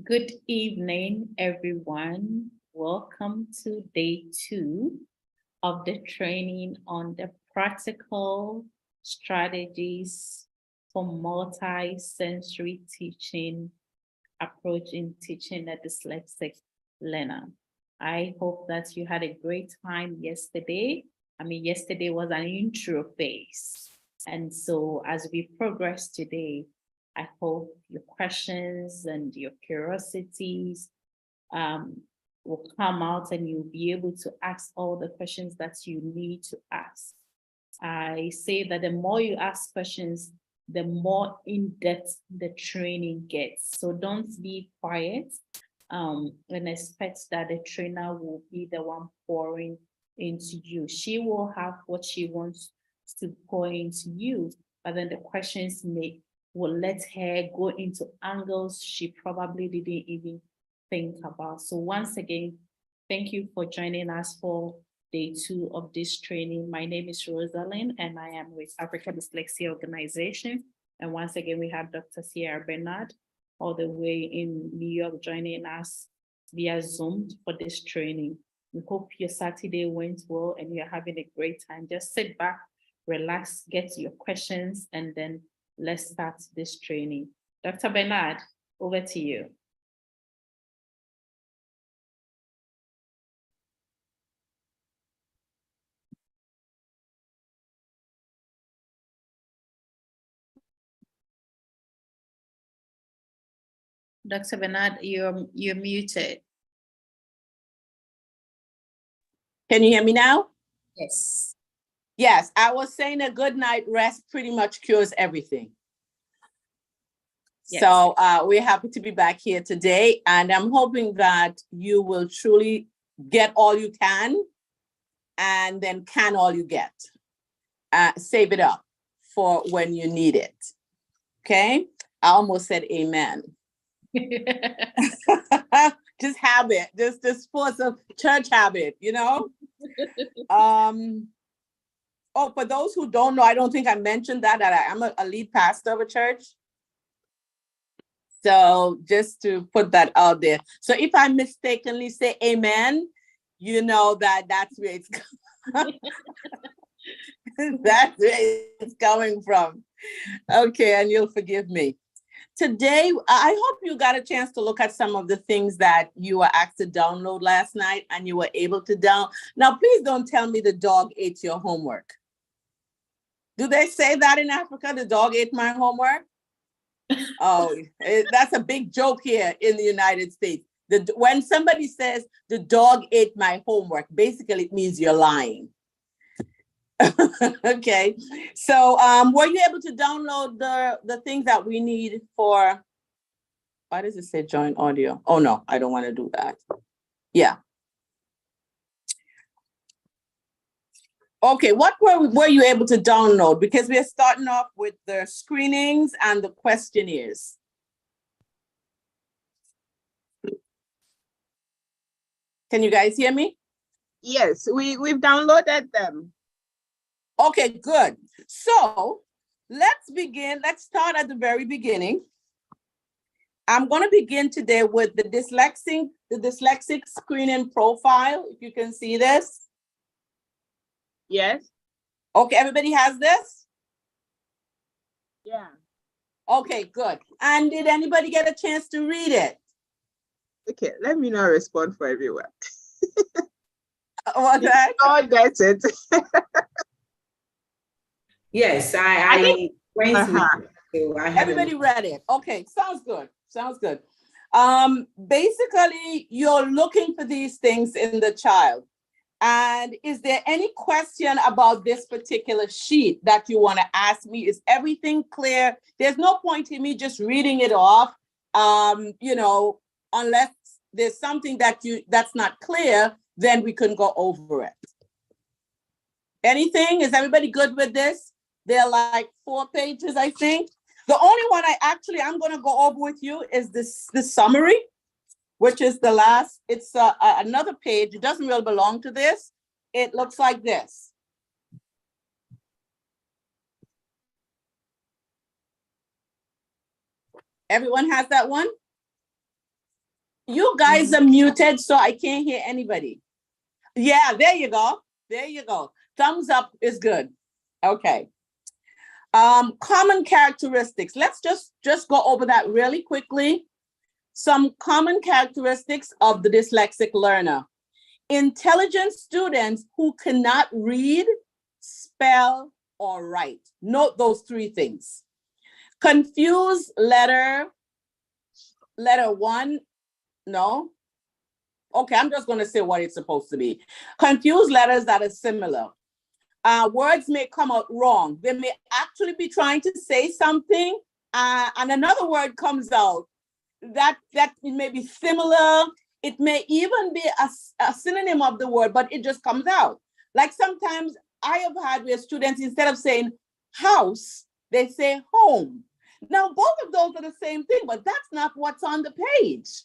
Good evening, everyone. Welcome to day 2 of the training on the practical strategies for multi-sensory teaching approach in teaching a dyslexic learner. I hope that you had a great time yesterday. Yesterday was an intro phase. And so as we progress today, I hope your questions and your curiosities will come out and you'll be able to ask all the questions that you need to ask. I say that the more you ask questions, the more in-depth the training gets. So don't be quiet and expect that the trainer will be the one pouring into you. She will have what she wants to pour into you, but then the questions will let her go into angles she probably didn't even think about. So once again, thank you for joining us for day 2 of this training. My name is Rosalind and I am with Africa Dyslexia Organization. And once again, we have Dr. Sierra Bernard all the way in New York joining us via Zoom for this training. We hope your Saturday went well and you're having a great time. Just sit back, relax, get your questions, and then let's start this training. Dr. Bernard, over to you. Dr. Bernard, you're muted. Can you hear me now? Yes. Yes, I was saying a good night rest pretty much cures everything. Yes. So we're happy to be back here today, and I'm hoping that you will truly get all you can and then can all you get. Save it up for when you need it. Okay? I almost said amen. Just habit, just force of church habit, you know? Oh, for those who don't know, I don't think I mentioned that I'm a lead pastor of a church. So just to put that out there. So if I mistakenly say amen, you know that's where it's that's where it's coming from. Okay, and you'll forgive me. Today, I hope you got a chance to look at some of the things that you were asked to download last night and you were able to download. Now, please don't tell me the dog ate your homework. Do they say that in Africa? The dog ate my homework? Oh, that's a big joke here in the United States. When somebody says the dog ate my homework, basically it means you're lying. Okay, so were you able to download the things that we need for, why does it say join audio? Oh no, I don't want to do that. Yeah. Okay, what were you able to download? Because we're starting off with the screenings and the questionnaires. Can you guys hear me? Yes, we've downloaded them. Okay, good. So let's begin. Let's start at the very beginning. I'm going to begin today with the dyslexic screening profile. If you can see this. Yes. Okay, everybody has this? Yeah. Okay, good. And did anybody get a chance to read it? Okay, let me not respond for everyone. What's that? God gets it. Yes, I went with it. Everybody read it. Okay, sounds good. Sounds good. Basically, you're looking for these things in the child. And is there any question about this particular sheet that you want to ask me? Is everything clear? There's no point in me just reading it off, unless there's something that's not clear, then we can go over it. Anything? Is everybody good with this? They're like 4 pages, I think. The only one I'm going to go over with you is this summary, which is the last. It's another page. It doesn't really belong to this. It looks like this. Everyone has that one? You guys are muted, so I can't hear anybody. Yeah, there you go. There you go. Thumbs up is good. Okay. Common characteristics. Let's just go over that really quickly. Some common characteristics of the dyslexic learner. Intelligent students who cannot read, spell, or write. Note those three things. Confused letter one, no. Okay, I'm just going to say what it's supposed to be. Confused letters that are similar. Words may come out wrong. They may actually be trying to say something, and another word comes out that may be similar. It may even be a synonym of the word, but it just comes out. Like sometimes I have had where students, instead of saying house, they say home. Now, both of those are the same thing, but that's not what's on the page.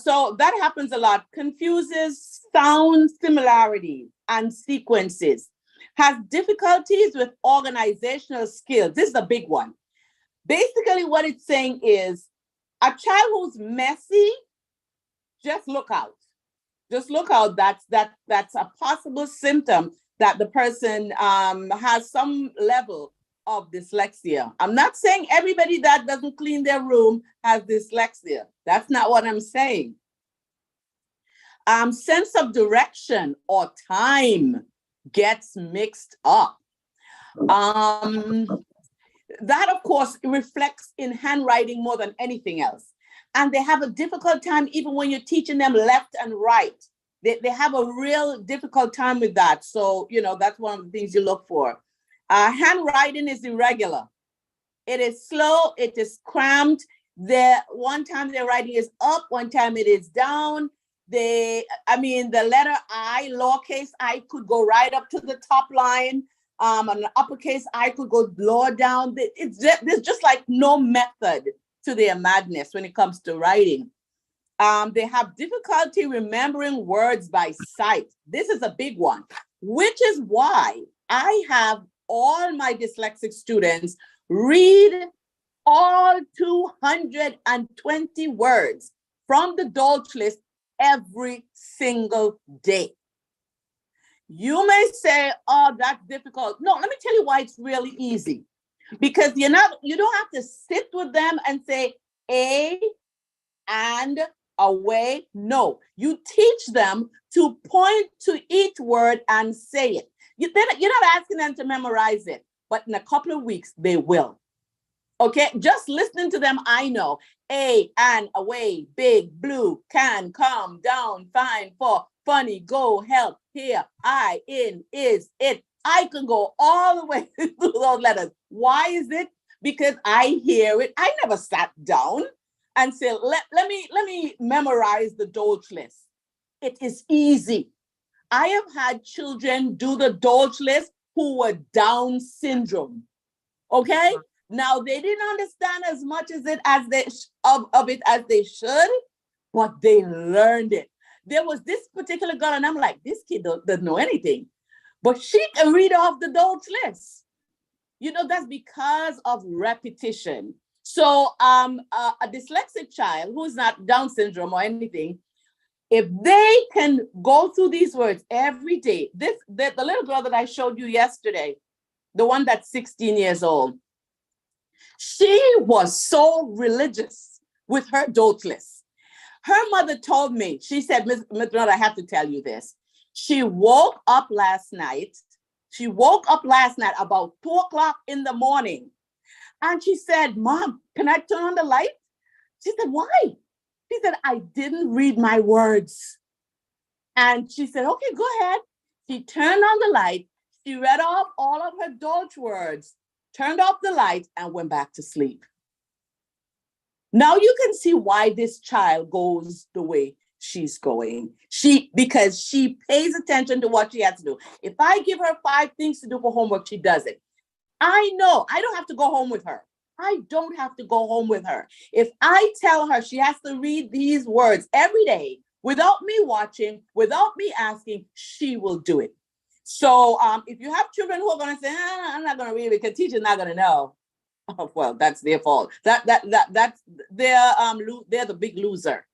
So that happens a lot. Confuses sound similarities and sequences. Has difficulties with organizational skills. This is a big one. Basically, what it's saying is a child who's messy, just look out. Just look out. That's a possible symptom that the person has some level of dyslexia. I'm not saying everybody that doesn't clean their room has dyslexia. That's not what I'm saying. Sense of direction or time gets mixed up. That, of course, reflects in handwriting more than anything else. And they have a difficult time even when you're teaching them left and right. They have a real difficult time with that. So, that's one of the things you look for. Handwriting is irregular. It is slow, it is cramped. One time their writing is up, one time it is down. The letter I, lowercase I, could go right up to the top line. An uppercase I could go lower down. There's just like no method to their madness when it comes to writing. They have difficulty remembering words by sight. This is a big one, which is why I have all my dyslexic students read all 220 words from the Dolch list every single day. You may say, oh, that's difficult. No, let me tell you why it's really easy. Because you don't have to sit with them and say a and away. No, you teach them to point to each word and say it. You're not asking them to memorize it, but in a couple of weeks, they will. Okay, just listening to them, I know. A, and, away, big, blue, can, come, down, fine, for, funny, go, help, here, I, in, is, it. I can go all the way through those letters. Why is it? Because I hear it. I never sat down and said, let me memorize the Dolch list. It is easy. I have had children do the Dolch list who were Down syndrome. Okay? Now they didn't understand as much as it as they should, but they learned it. There was this particular girl, and I'm like, this kid doesn't know anything, but she can read off the Dolch list. That's because of repetition. So a dyslexic child who's not Down syndrome or anything, if they can go through these words every day, the little girl that I showed you yesterday, the one that's 16 years old, she was so religious with her Dolch list. Her mother told me, she said, Ms. Bernard, I have to tell you this. She woke up last night about 2:00 in the morning. And she said, Mom, can I turn on the light? She said, why? She said, I didn't read my words. And she said, okay, go ahead. She turned on the light. She read off all of her Dolch words, turned off the light, and went back to sleep. Now you can see why this child goes the way she's going. Because she pays attention to what she has to do. If I give her 5 things to do for homework, she does it. I know I don't have to go home with her. If I tell her she has to read these words every day without me watching, without me asking, she will do it. So if you have children who are going to say, I'm not going to read it because teacher's not going to know. Oh, well, that's their fault. That's they're the big loser.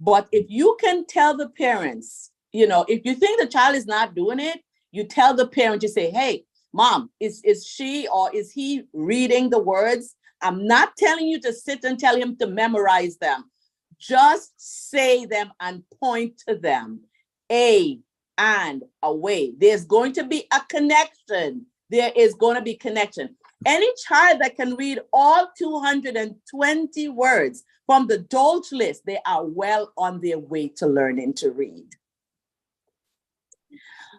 But if you can tell the parents, if you think the child is not doing it, you tell the parent, you say, hey, mom, is she or is he reading the words? I'm not telling you to sit and tell him to memorize them. Just say them and point to them. A and away. There's going to be a connection. There is going to be connection. Any child that can read all 220 words from the Dolch list, they are well on their way to learning to read.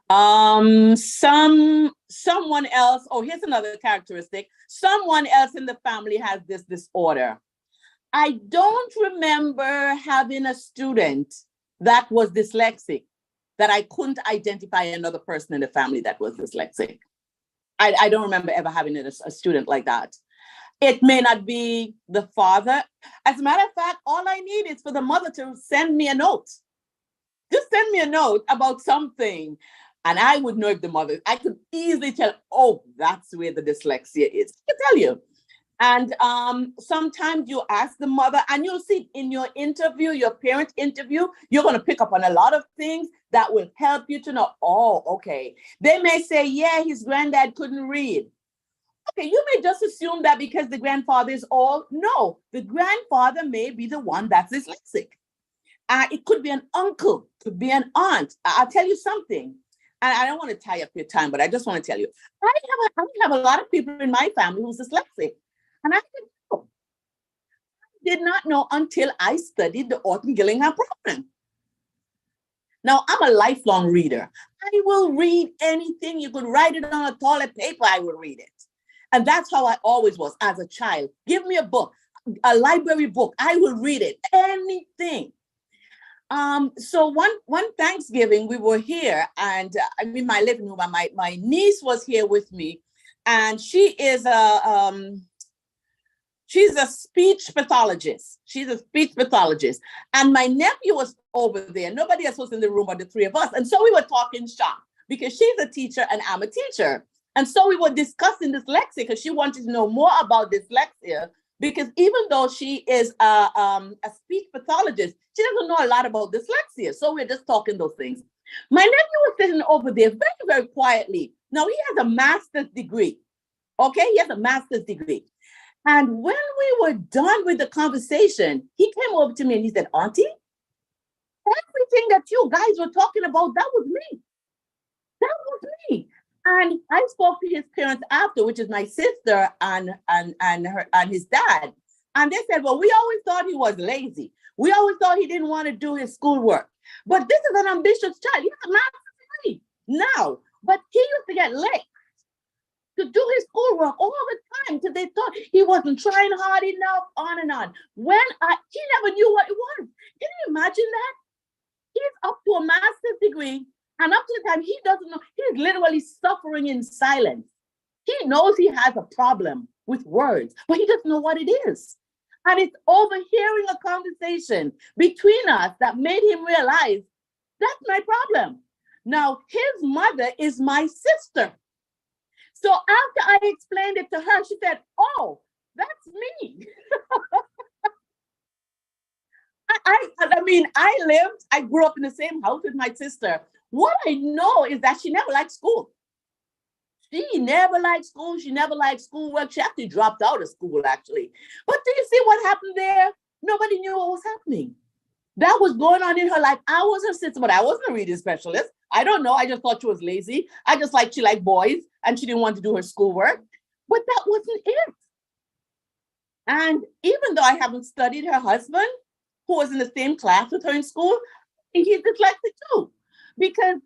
Someone else, here's another characteristic. Someone else in the family has this disorder. I don't remember having a student that was dyslexic that I couldn't identify another person in the family that was dyslexic. I don't remember ever having a student like that. It may not be the father. As a matter of fact, all I need is for the mother to send me a note. Just send me a note about something. And I would know if the mother, I could easily tell, oh, that's where the dyslexia is. I can tell you. And sometimes you ask the mother, and you'll see in your interview, your parent interview, you're going to pick up on a lot of things that will help you to know, oh, okay. They may say, yeah, his granddad couldn't read. Okay, you may just assume that because the grandfather is old. No, the grandfather may be the one that's dyslexic. It could be an uncle, could be an aunt. I'll tell you something. And I don't want to tie up your time, but I just want to tell you, I have a lot of people in my family who's dyslexic. And I did not know until I studied the Orton-Gillingham program. Now, I'm a lifelong reader. I will read anything. You could write it on a toilet paper, I will read it. And that's how I always was as a child. Give me a book, a library book. I will read it, anything. So one Thanksgiving, we were here, and I'm in my living room, and my niece was here with me, and she's a speech pathologist. She's a speech pathologist. And my nephew was over there. Nobody else was in the room but the three of us. And so we were talking shop because she's a teacher and I'm a teacher. And so we were discussing dyslexia because she wanted to know more about dyslexia, because even though she is a speech pathologist, she doesn't know a lot about dyslexia. So we're just talking those things. My nephew was sitting over there very, very quietly. Now he has a master's degree. Okay, he has a master's degree. And when we were done with the conversation, he came over to me and he said, Auntie, everything that you guys were talking about, that was me. That was me. And I spoke to his parents after, which is my sister and his dad. And they said, well, we always thought he was lazy. We always thought he didn't want to do his schoolwork. But this is an ambitious child. He has a master's degree now. But he used to get late to do his schoolwork all the time because they thought he wasn't trying hard enough, on and on. He never knew what it was. Can you imagine that? He's up to a master's degree, and up to the time he doesn't know, he's literally suffering in silence. He knows he has a problem with words, but he doesn't know what it is. And it's overhearing a conversation between us that made him realize that's my problem. Now, his mother is my sister. So after I explained it to her, she said, oh, that's me. I grew up in the same house with my sister. What I know is that she never liked school. She never liked school. She never liked schoolwork. She actually dropped out of school, actually. But do you see what happened there? Nobody knew what was happening. That was going on in her life. I was her sister, but I wasn't a reading specialist. I don't know. I just thought she was lazy. I just she liked boys and she didn't want to do her schoolwork. But that wasn't it. And even though I haven't studied her husband, who was in the same class with her in school, he's dyslexic too. Because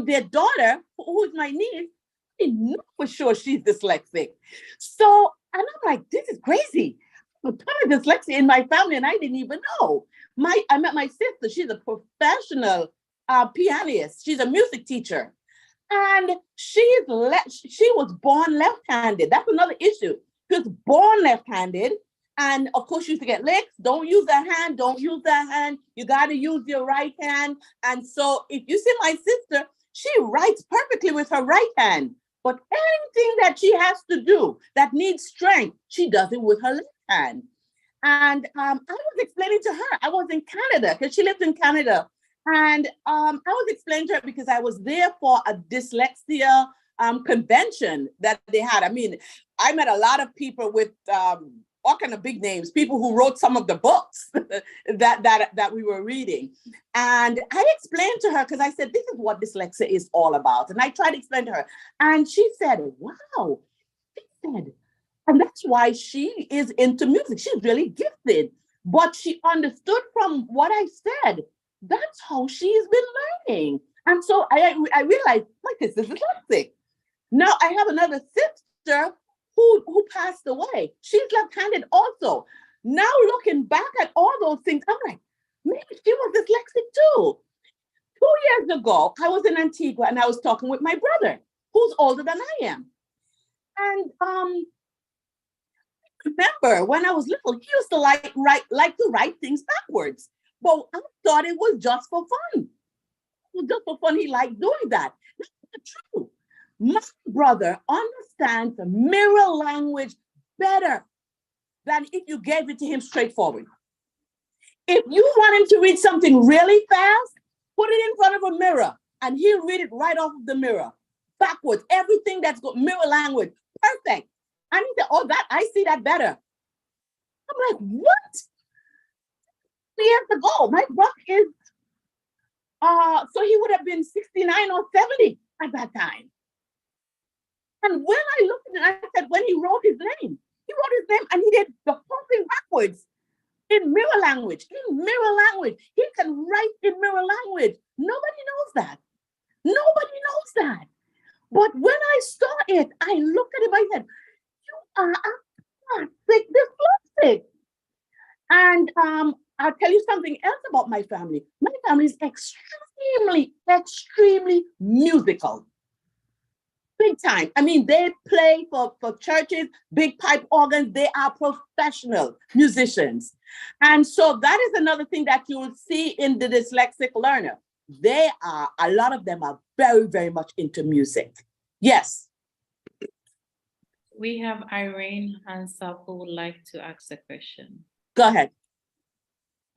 their daughter, who is my niece, I know for sure she's dyslexic. So, and I'm like, this is crazy. I'm kind of dyslexia in my family and I didn't even know. I met my sister. She's a professional pianist. She's a music teacher. And she was born left-handed. That's another issue. She was born left-handed. And of course, she used to get licks. Don't use that hand. Don't use that hand. You got to use your right hand. And so if you see my sister, she writes perfectly with her right hand. But anything that she has to do that needs strength, she does it with her left hand. And I was explaining to her, I was in Canada because she lived in Canada. And I was explaining to her because I was there for a dyslexia convention that they had. I mean, I met a lot of people with all kind of big names, people who wrote some of the books that we were reading. And I explained to her, because I said, this is what dyslexia is all about. And I tried to explain to her. And she said, wow. She said, and that's why she is into music. She's really gifted. But she understood from what I said, that's how she's been learning. And so I realized, my sister is dyslexic. Now I have another sister who passed away. She's left-handed also. Now looking back at all those things, I'm like, maybe she was dyslexic too. 2 years ago, I was in Antigua and I was talking with my brother, who's older than I am. And remember when I was little, he used to like to write things backwards. But I thought it was just for fun. It was just for fun. He liked doing that. That's not true. My brother understands mirror language better than if you gave it to him straightforward. If you want him to read something really fast, put it in front of a mirror and he'll read it right off of the mirror, backwards, everything that's got mirror language, perfect. And he said, oh, that I see that better. I'm like, what? Years ago, my brother is, so he would have been 69 or 70 at that time. And when I looked at it, I said, when he wrote his name and he did the whole thing backwards in mirror language, He can write in mirror language. Nobody knows that. Nobody knows that. But when I saw it, I looked at him, I said, you are a classic dyslexic. And I'll tell you something else about my family. My family is extremely, extremely musical. Big time. I mean, they play for churches, big pipe organs. They are professional musicians. And so that is another thing that you will see in the dyslexic learner. A lot of them are very, very much into music. Yes. We have Irene hands up who would like to ask a question. Go ahead.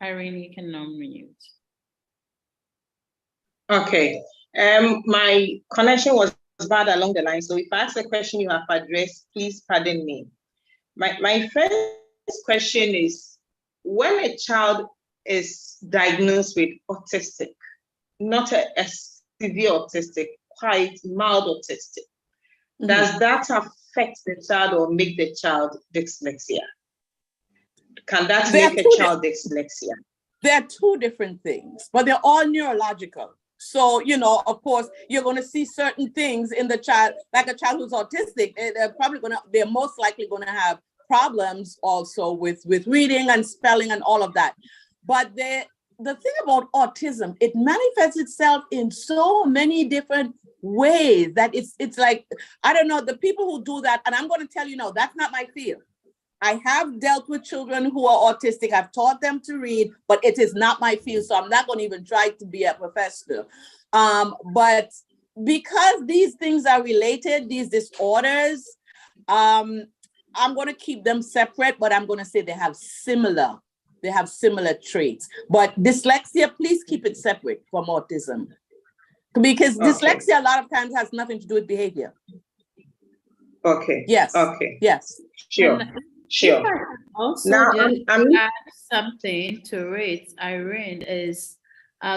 Irene, you can unmute. Okay. My connection was bad along the line. So if I ask a question you have addressed, please pardon me. My first question is, when a child is diagnosed with autistic, not a severe autistic, quite mild autistic, does that affect the child or make the child dyslexia? Can that make a child dyslexia? They're two different things, but they're all neurological. So, of course, you're going to see certain things in the child, like a child who's autistic, they're most likely going to have problems also with reading and spelling and all of that. But the thing about autism, it manifests itself in so many different ways that it's like, I don't know, the people who do that, and I'm going to tell you, no, that's not my field. I have dealt with children who are autistic. I've taught them to read, but it is not my field. So I'm not going to even try to be a professor. But because these things are related, these disorders, I'm going to keep them separate, but I'm going to say they have similar traits. But dyslexia, please keep it separate from autism. Because dyslexia a lot of times has nothing to do with behavior. Okay. Yes. Okay. Yes. Sure. Sure. Also, now, add something to it, Irene, is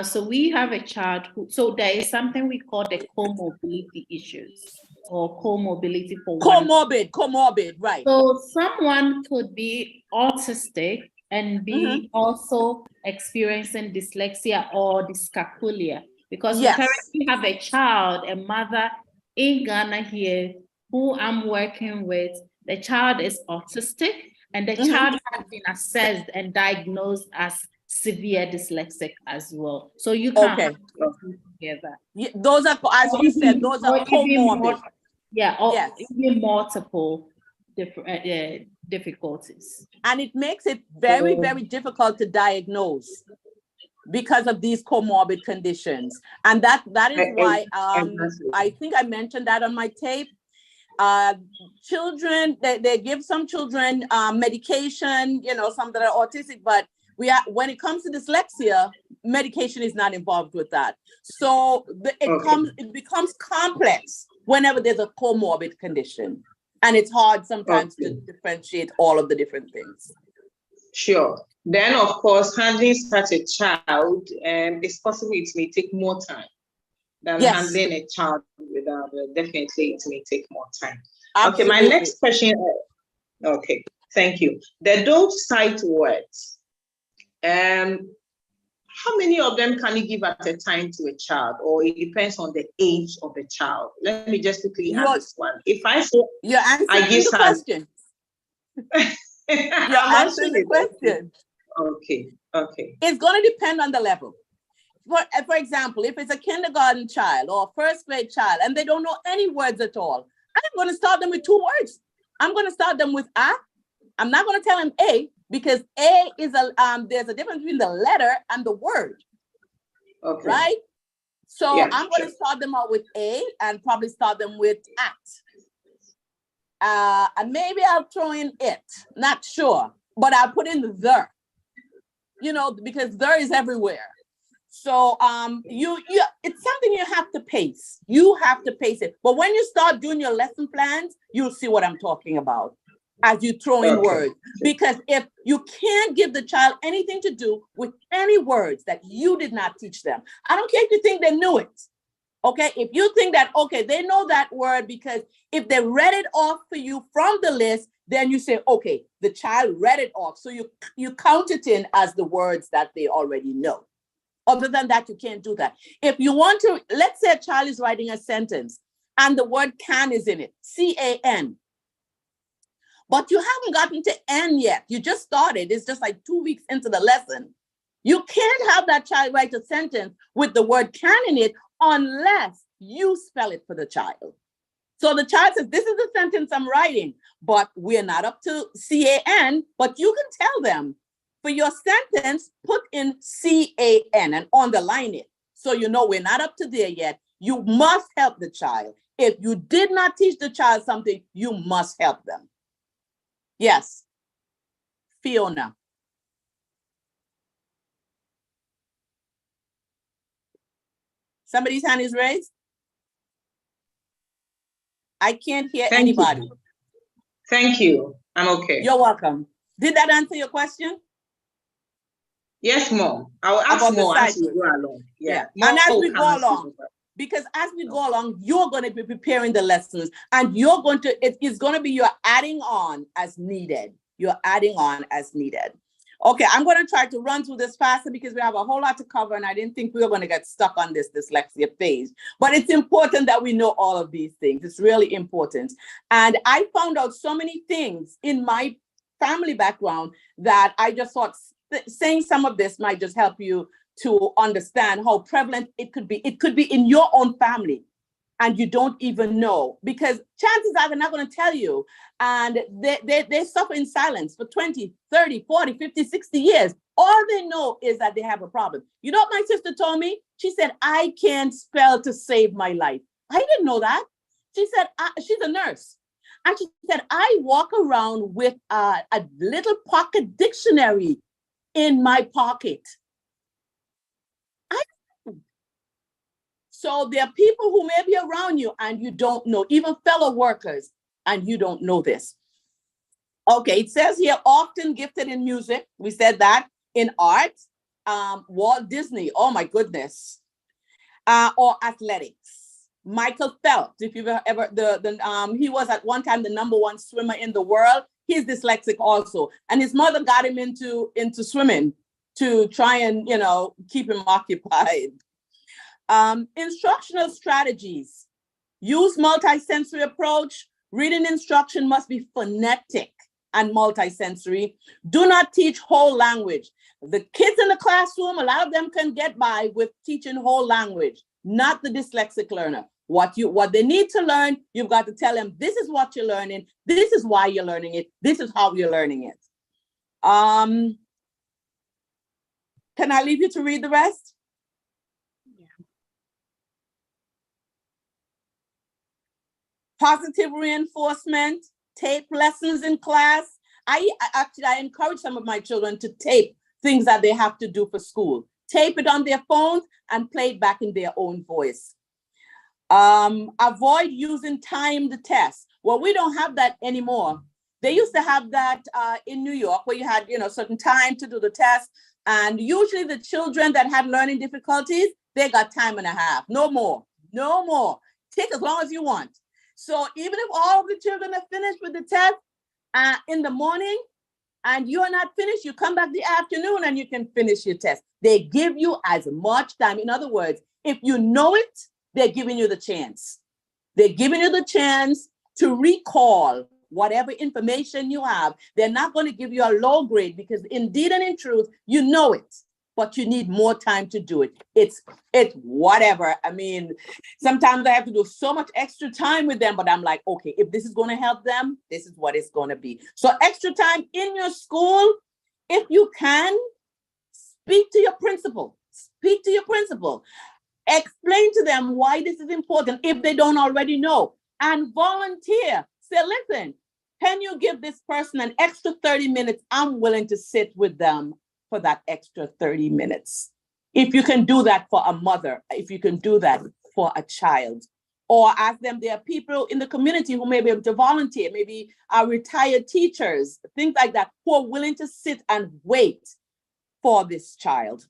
so we have a child so there is something we call the comorbidity issues or comorbidity for comorbid, right. So someone could be autistic and be also experiencing dyslexia or dyscalculia, because we currently have a mother in Ghana here who I'm working with. The child is autistic and the child has been assessed and diagnosed as severe dyslexic as well. So you can't have them together. Yeah, those are, as we said, those are comorbid. Even multiple difficulties. And it makes it very, very difficult to diagnose because of these comorbid conditions. And that is why I think I mentioned that on my tape. Children, they give some children medication, some that are autistic, but when it comes to dyslexia, medication is not involved with that. So it becomes complex whenever there's a comorbid condition. And it's hard sometimes to differentiate all of the different things. Sure. Then, of course, handling such a child, it's possible it may take more time than handling a child without. Definitely, it may take more time. Absolutely. Okay, my next question. Okay, thank you. The don't sight words. How many of them can you give at a time to a child, or it depends on the age of the child? Let me just quickly answer this one. If I say you're answering the question. You're answering the question. Okay. It's going to depend on the level. For example, if it's a kindergarten child or a first grade child and they don't know any words at all, I'm going to start them with 2 words. I'm going to start them with A. I'm not going to tell them A, because A is there's a difference between the letter and the word. Okay. Right? So yeah, I'm going to start them out with A and probably start them with at. And maybe I'll throw in it, not sure, but I'll put in the, because there is everywhere. So it's something you have to pace. You have to pace it. But when you start doing your lesson plans, you'll see what I'm talking about as you throw in words. Because if you can't give the child anything to do with any words that you did not teach them, I don't care if you think they knew it. Okay, if you think that, okay, they know that word because if they read it off for you from the list, then you say, okay, the child read it off. So you count it in as the words that they already know. Other than that, you can't do that. If you want to, let's say a child is writing a sentence and the word can is in it, C-A-N. But you haven't gotten to N yet. You just started. It's just like 2 weeks into the lesson. You can't have that child write a sentence with the word can in it unless you spell it for the child. So the child says, this is the sentence I'm writing, but we're not up to C-A-N, but you can tell them for your sentence, put in C-A-N and underline it. So you know we're not up to there yet. You must help the child. If you did not teach the child something, you must help them. Yes. Fiona. Somebody's hand is raised? I can't hear anybody. Thank you. I'm okay. You're welcome. Did that answer your question? Yes, Mom. I'll ask more as we go along. Yeah. And as we go along, because as we go along, you're going to be preparing the lessons and it's going to be you're adding on as needed. You're adding on as needed. Okay, I'm going to try to run through this faster because we have a whole lot to cover and I didn't think we were going to get stuck on this dyslexia phase. But it's important that we know all of these things. It's really important. And I found out so many things in my family background that I just thought saying some of this might just help you to understand how prevalent it could be. It could be in your own family and you don't even know, because chances are they're not going to tell you. And they suffer in silence for 20, 30, 40, 50, 60 years. All they know is that they have a problem. You know what my sister told me? She said, I can't spell to save my life. I didn't know that. She said, she's a nurse. And she said, I walk around with a little pocket dictionary in my pocket. So there are people who may be around you and you don't know, even fellow workers, and you don't know this. Okay, it says here, often gifted in music. We said that. In art, Walt Disney, oh my goodness. Or athletics. Michael Phelps, if you've ever, he was at one time the #1 swimmer in the world. He's dyslexic also. And his mother got him into swimming to try and, keep him occupied. Instructional strategies. Use multisensory approach. Reading instruction must be phonetic and multisensory. Do not teach whole language. The kids in the classroom, a lot of them can get by with teaching whole language, not the dyslexic learner. What they need to learn, you've got to tell them, this is what you're learning. This is why you're learning it. This is how you're learning it. Can I leave you to read the rest? positive reinforcement, tape lessons in class. I encourage some of my children to tape things that they have to do for school. Tape it on their phones and play it back in their own voice. Avoid using timed tests. Well, we don't have that anymore. They used to have that in New York, where you had, certain time to do the test. And usually the children that had learning difficulties, they got time and a half. No more. No more. Take as long as you want. So even if all of the children are finished with the test in the morning and you are not finished, you come back the afternoon and you can finish your test. They give you as much time. In other words, if you know it, they're giving you the chance. They're giving you the chance to recall whatever information you have. They're not going to give you a low grade because indeed and in truth, you know it, but you need more time to do it. It's whatever. I mean, sometimes I have to do so much extra time with them, but I'm like, okay, if this is going to help them, this is what it's going to be. So extra time in your school, if you can, speak to your principal. Speak to your principal. Explain to them why this is important if they don't already know, and volunteer. Say, listen, can you give this person an extra 30 minutes? I'm willing to sit with them for that extra 30 minutes. If you can do that for a mother, if you can do that for a child, or ask them, there are people in the community who may be able to volunteer, maybe retired teachers, things like that, who are willing to sit and wait for this child.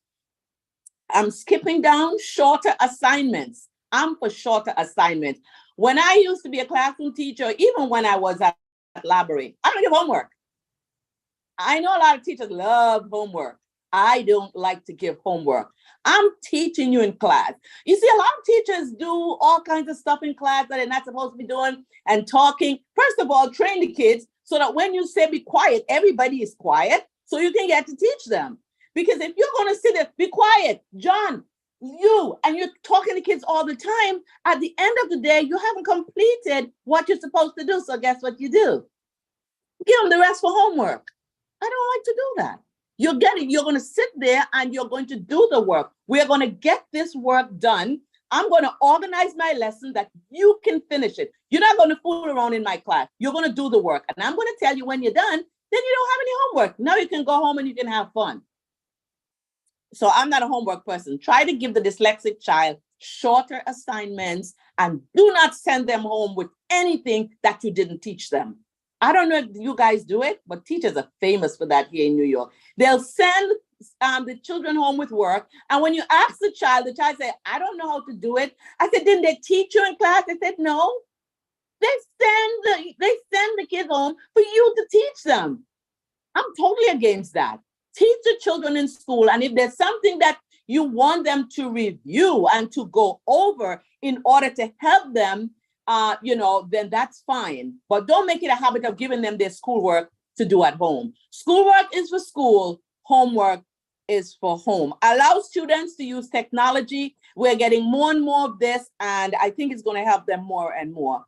I'm skipping down shorter assignments. I'm for shorter assignments. When I used to be a classroom teacher, even when I was at library, I don't give homework. I know a lot of teachers love homework. I don't like to give homework. I'm teaching you in class. You see, a lot of teachers do all kinds of stuff in class that they're not supposed to be doing and talking. First of all, train the kids so that when you say be quiet, everybody is quiet so you can get to teach them. Because if you're going to sit there, be quiet, John, and you're talking to kids all the time, at the end of the day, you haven't completed what you're supposed to do. So guess what you do? Give them the rest for homework. I don't like to do that. You're going to sit there and you're going to do the work. We're going to get this work done. I'm going to organize my lesson that you can finish it. You're not going to fool around in my class. You're going to do the work. And I'm going to tell you when you're done, then you don't have any homework. Now you can go home and you can have fun. So I'm not a homework person. Try to give the dyslexic child shorter assignments and do not send them home with anything that you didn't teach them. I don't know if you guys do it, but teachers are famous for that here in New York. They'll send the children home with work. And when you ask the child said, I don't know how to do it. I said, didn't they teach you in class? They said, no. They send the kids home for you to teach them. I'm totally against that. Teach the children in school. And if there's something that you want them to review and to go over in order to help them, then that's fine. But don't make it a habit of giving them their schoolwork to do at home. Schoolwork is for school. Homework is for home. Allow students to use technology. We're getting more and more of this, and I think it's going to help them more and more.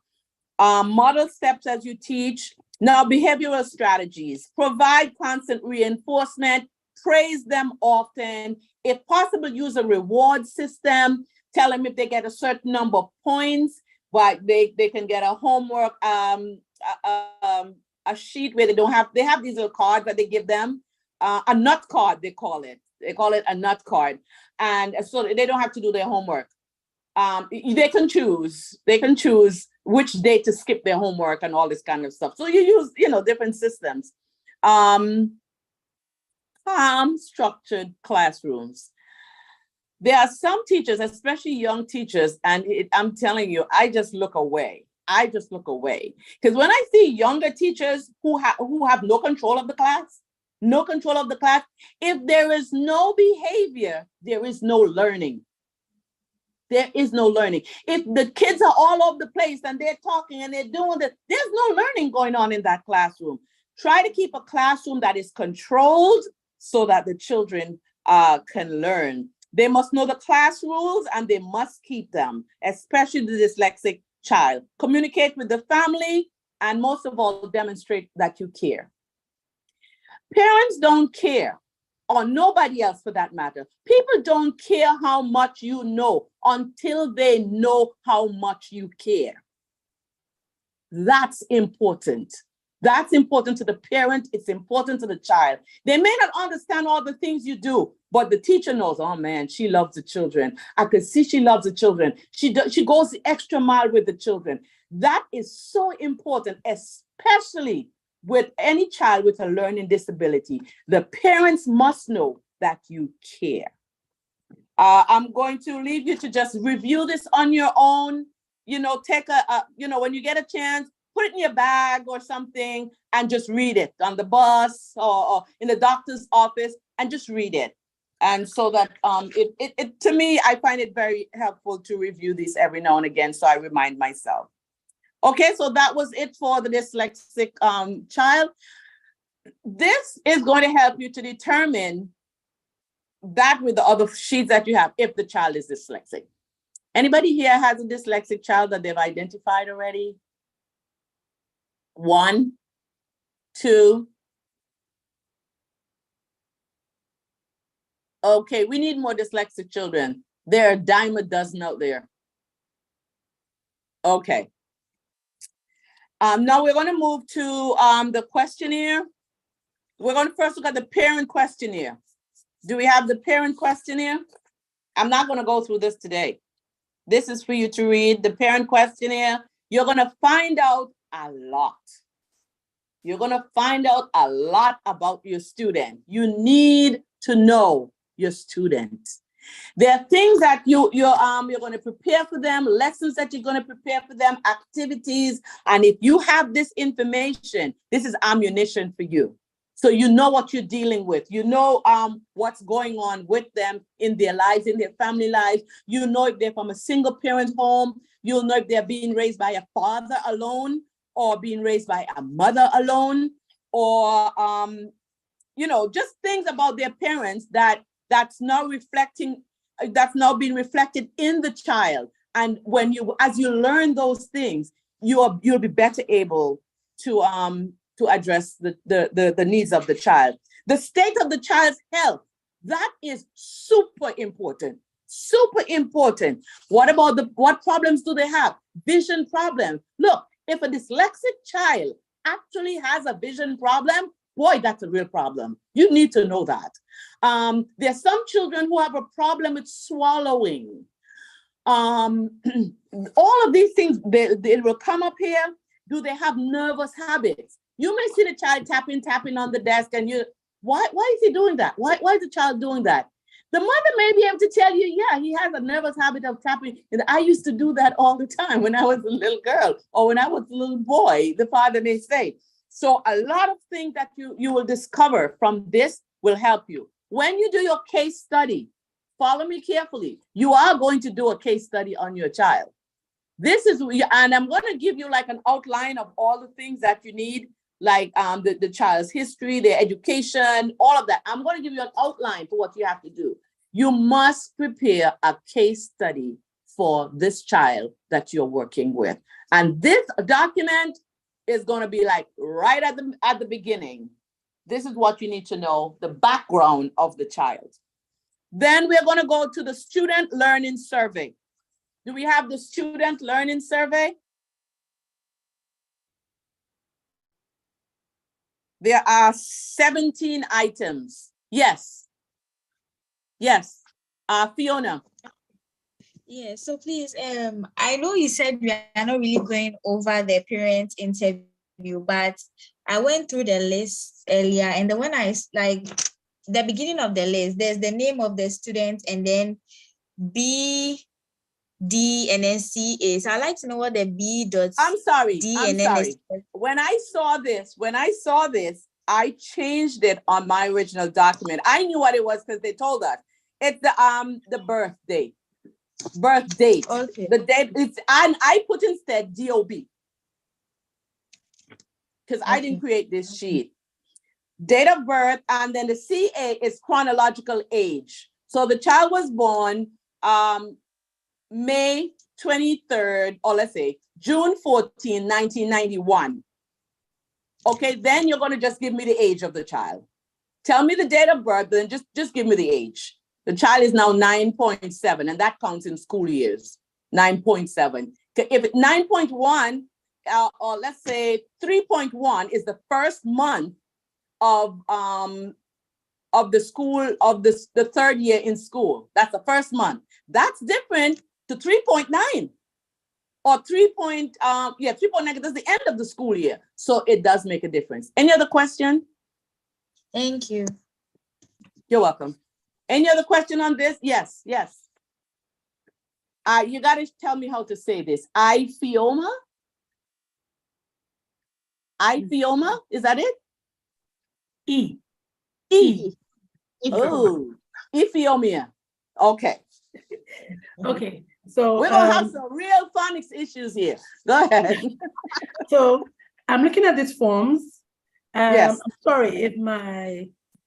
Model steps as you teach. Now, behavioral strategies. Provide constant reinforcement. Praise them often. If possible, use a reward system. Tell them if they get a certain number of points, but they can get a homework, a sheet where they have these little cards that they give them. A nut card, they call it. They call it a nut card. And so they don't have to do their homework. They can choose which day to skip their homework and all this kind of stuff. So you use, different systems. Calm, structured classrooms. There are some teachers, especially young teachers, and I'm telling you, I just look away. Because when I see younger teachers who have no control of the class, if there is no behavior, there is no learning. There is no learning. If the kids are all over the place and they're talking and they're doing this, there's no learning going on in that classroom. Try to keep a classroom that is controlled so that the children can learn. They must know the class rules and they must keep them, especially the dyslexic child. Communicate with the family and most of all, demonstrate that you care. Parents don't care, or nobody else for that matter. People don't care how much you know until they know how much you care. That's important. That's important to the parent. It's important to the child. They may not understand all the things you do, but the teacher knows, oh man, she loves the children. I can see she loves the children. She goes the extra mile with the children. That is so important, especially with any child with a learning disability. The parents must know that you care. I'm going to leave you to just review this on your own. Take when you get a chance, put it in your bag or something and just read it on the bus or in the doctor's office and just read it. And so that it to me, I find it very helpful to review these every now and again. So I remind myself. Okay, so that was it for the dyslexic child. This is going to help you to determine that with the other sheets that you have, if the child is dyslexic. Anybody here has a dyslexic child that they've identified already? 1, 2. Okay, we need more dyslexic children. There are a dime a dozen out there. Okay. Now we're going to move to the questionnaire. We're going to first look at the parent questionnaire. Do we have the parent questionnaire? I'm not going to go through this today. This is for you to read, the parent questionnaire. You're going to find out a lot. You're going to find out a lot about your student. You need to know your student. There are things that you're going to prepare for them, lessons that you're going to prepare for them, activities. And if you have this information, this is ammunition for you. So you know what you're dealing with. You know what's going on with them in their lives, in their family lives. You know if they're from a single parent home. You'll know if they're being raised by a father alone or being raised by a mother alone, or just things about their parents that's now being reflected in the child. And as you learn those things, you'll be better able to address the needs of the child. The state of the child's health, that is super important. Super important. What about what problems do they have? Vision problems. Look, if a dyslexic child actually has a vision problem, boy, that's a real problem. You need to know that. There's some children who have a problem with swallowing. All of these things, they will come up here. Do they have nervous habits? You may see the child tapping on the desk and why is he doing that? Why is the child doing that? The mother may be able to tell you, yeah, he has a nervous habit of tapping. And I used to do that all the time when I was a little girl or when I was a little boy, the father may say. So a lot of things that you will discover from this will help you. When you do your case study, follow me carefully. You are going to do a case study on your child. And I'm going to give you like an outline of all the things that you need, like the child's history, their education, all of that. I'm going to give you an outline for what you have to do. You must prepare a case study for this child that you're working with. And this document is going to be like right at the beginning. This is what you need to know, the background of the child. Then we're going to go to the student learning survey. Do we have the student learning survey? There are 17 items. Yes. Yes. Fiona. Yeah, so please, I know you said we are not really going over the parent interview, but I went through the list earlier, and the one the beginning of the list, there's the name of the student and then B, D, and then C is. So I'd like to know what the B dot I'm sorry. D I'm and then sorry. When I saw this, I changed it on my original document. I knew what it was because they told us. It's the birth date. Birth date. Okay. The date and I put instead DOB. Because I didn't create this sheet. Date of birth, and then the CA is chronological age. So the child was born May 23rd, or let's say June 14, 1991. Okay, then you're going to just give me the age of the child. Tell me the date of birth, then just give me the age. The child is now 9.7, and that counts in school years, 9.7. If 9.1 or let's say 3.1 is the first month of the school of the third year in school. That's the first month. That's different to 3.9 or 3.9, that's the end of the school year. So it does make a difference. Any other question? Thank you. You're welcome. Any other question on this? Yes. You got to tell me how to say this. Iphioma? Iphioma? Is that it? E. Oh, Ethiopia. Okay. Okay. So We're gonna have some real phonics issues here. Go ahead. So I'm looking at these forms. Yes. I'm sorry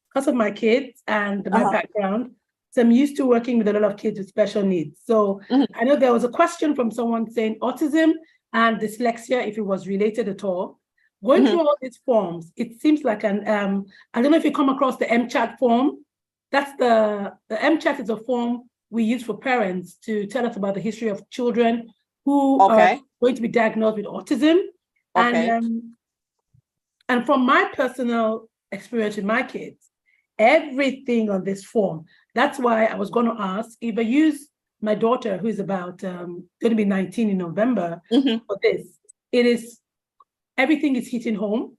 because of my kids and my background. So I'm used to working with a lot of kids with special needs. So I know there was a question from someone saying autism and dyslexia, if it was related at all. Going through all these forms, it seems like I don't know if you come across the MChat form. That's the MChat is a form we use for parents to tell us about the history of children who are going to be diagnosed with autism. And from my personal experience with my kids, everything on this form, that's why I was going to ask if I use my daughter, who is about going to be 19 in November, for this. Everything is hitting home.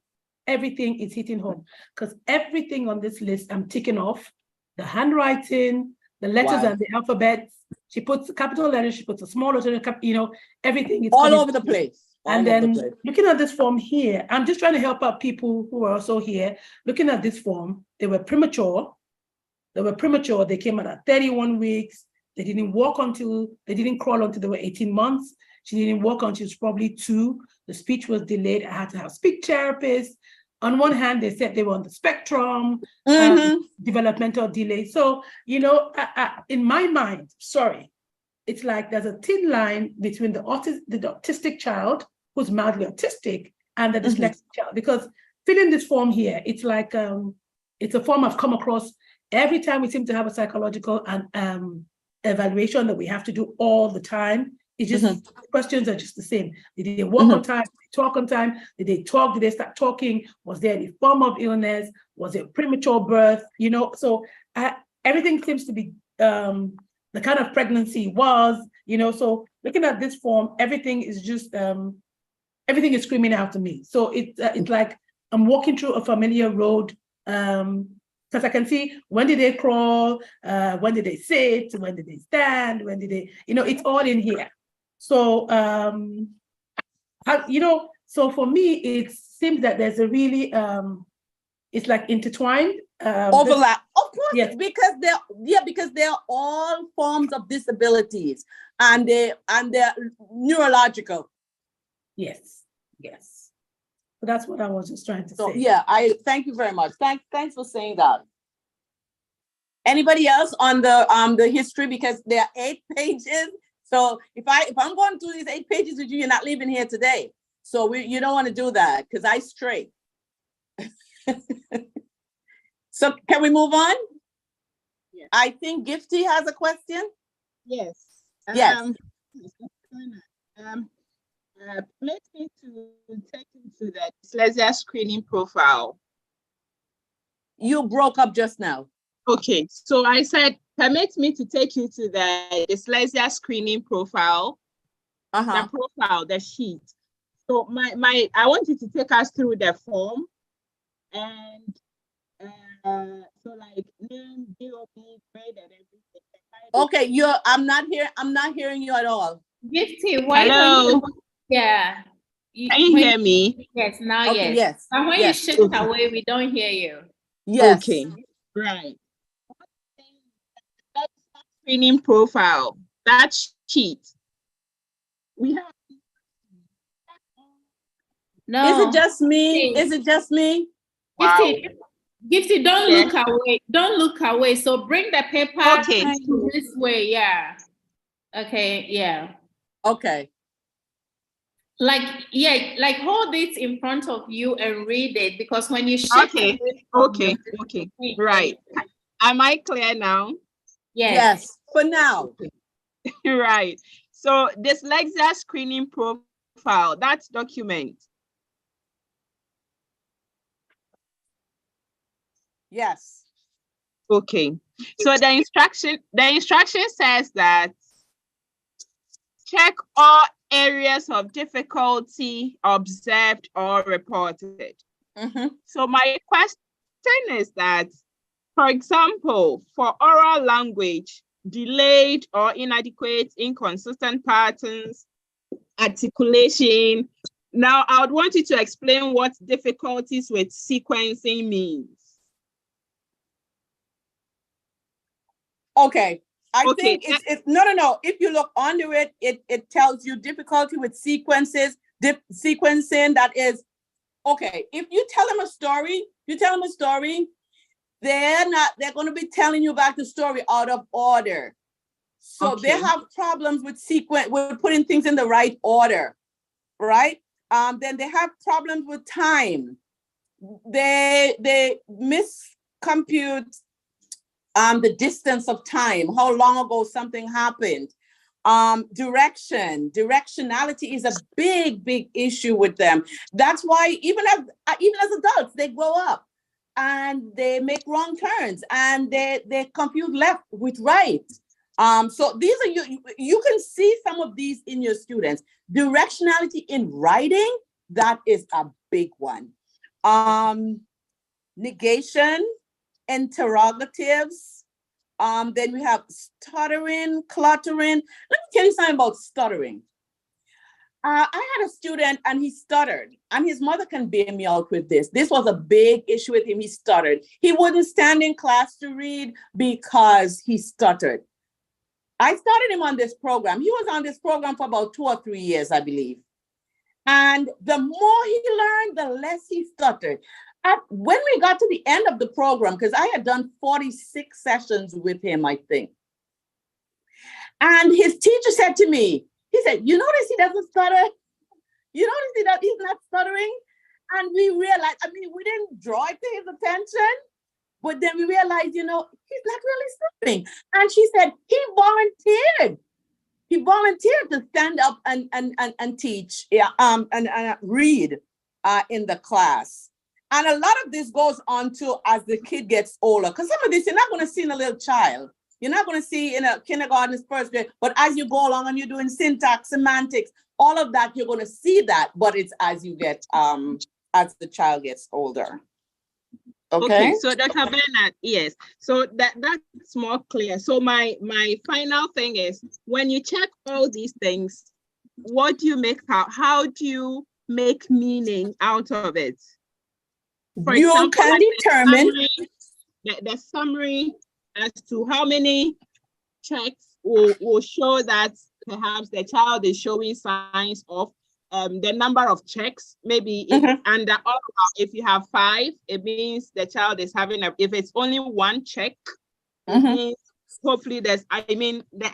Everything is hitting home because everything on this list I'm ticking off: the handwriting, the letters and the alphabets. She puts capital letters, she puts a small letter, everything is all over the place. And then looking at this form here, I'm just trying to help out people who are also here. Looking at this form, they were premature. They came out at 31 weeks. They didn't crawl until they were 18 months. She didn't walk until she was probably 2. The speech was delayed. I had to have speech therapists. On one hand, they said they were on the spectrum, developmental delay. So, in my mind, it's like there's a thin line between the autistic child who's mildly autistic and the dyslexic child. Because filling this form here, it's like it's a form I've come across every time we seem to have a psychological and evaluation that we have to do all the time. It's just questions are just the same. Did they walk on time? Did they talk on time? Did they talk? Did they start talking? Was there any form of illness? Was it premature birth? So everything seems to be the kind of pregnancy was. So looking at this form, everything is just everything is screaming out to me. So it's like I'm walking through a familiar road. Because I can see when did they crawl, when did they sit, when did they stand, when did they, it's all in here. So, so for me, it seems that there's a really, it's like intertwined. Overlap, of course, yes. because they're all forms of disabilities and they're neurological. Yes. So that's what I was just trying to say. Yeah, I thank you very much. Thanks for saying that. Anybody else on the history? Because there are 8 pages. So if I'm going through these 8 pages with you, you're not leaving here today. So you don't want to do that because I stray. So can we move on? Yes. I think Gifty has a question. Yes. Yes. Permit me to take you to the dyslexia screening profile. You broke up just now. Okay, so I said, permit me to take you to the dyslexia screening profile. The profile, the sheet. So I want you to take us through the form and so like name, DOB, grade, and everything. Okay, I'm not hearing you at all. Gifty, why Hello. don't you? Yeah. Can you hear me? Yes, now Okay, yes. yes. And when you shift away, we don't hear you. Yes. Okay, right. That screening profile, that sheet. We have. No. Is it just me? Is it just me? Wow. Gifty, don't look away. Don't look away. So bring the paper this way. Yeah. Okay. Yeah. Okay. Like hold it in front of you and read it because when you shift. Okay. Right. Am I clear now? Yes. For now. Right. So dyslexia screening profile profile, that document. Yes. Okay. So the instruction says that check all areas of difficulty observed or reported. So my question is that, for example, for oral language, delayed or inadequate, inconsistent patterns, articulation. Now, I would want you to explain what difficulties with sequencing means. Okay. I think it's no. If you look under it, it tells you difficulty with sequences, sequencing. That is, okay. If you tell them a story, they're going to be telling you about the story out of order. So they have problems with with putting things in the right order, right? Then they have problems with time. They miscompute the distance of time, how long ago something happened. Directionality is a big issue with them. That's why even as adults, they grow up and they make wrong turns and they confuse left with right. So these are you can see some of these in your students. Directionality in writing, that is a big one. Negation, interrogatives. Then we have stuttering, cluttering. Let me tell you something about stuttering. I had a student and he stuttered, and his mother can bear me out with this. This was a big issue with him. He stuttered. He wouldn't stand in class to read because he stuttered. I started him on this program. He was on this program for about 2 or 3 years, I believe. And the more he learned, the less he stuttered. When we got to the end of the program, because I had done 46 sessions with him, I think. And his teacher said to me, he said, you notice he doesn't stutter? You notice that he's not stuttering? And we realized, I mean, we didn't draw it to his attention, but then we realized, he's not really stuttering. And she said, he volunteered. He volunteered to stand up and teach and read in the class. And a lot of this goes on to as the kid gets older, because some of this you're not going to see in a little child. You're not going to see in a kindergarten, first grade, but as you go along and you're doing syntax, semantics, all of that, you're going to see that, but it's as you get, as the child gets older. Okay, so Dr. Bernard, yes. So that's more clear. So my final thing is, when you check all these things, what do you make out? How do you make meaning out of it? For example, can determine the summary as to how many checks will show that perhaps the child is showing signs of the number of checks. Maybe under all, if you have 5, it means the child is having if it's only 1 check, it means hopefully the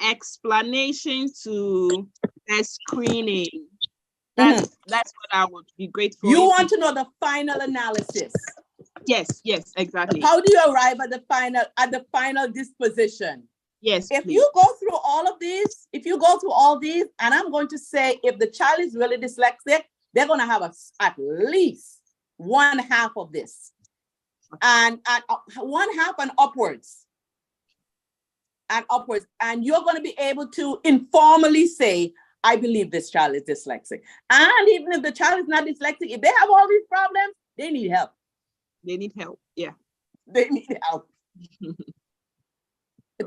explanation to the screening. That's what I would be grateful. You want to know the final analysis. Yes, exactly. How do you arrive at the final disposition? Yes. If you go through all of these, and I'm going to say, if the child is really dyslexic, they're going to have at least 1/2 of this, and 1/2 and upwards. And you're going to be able to informally say, I believe this child is dyslexic. And even if the child is not dyslexic, if they have all these problems, they need help. They need help. Yeah. They need help.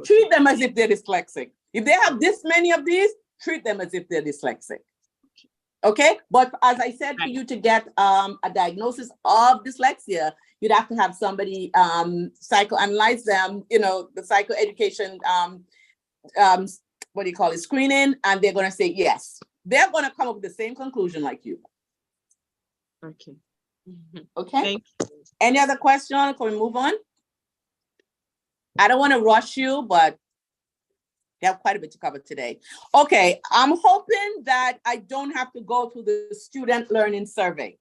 Treat them as if they're dyslexic. If they have this many of these, treat them as if they're dyslexic. Okay? But as I said, for you to get a diagnosis of dyslexia, you'd have to have somebody psychoanalyze them, the psychoeducation, screening, and they're going to say yes. They're going to come up with the same conclusion like you. Okay. Okay. Thank you. Any other question? Can we move on? I don't want to rush you, but we have quite a bit to cover today. Okay, I'm hoping that I don't have to go through the student learning survey.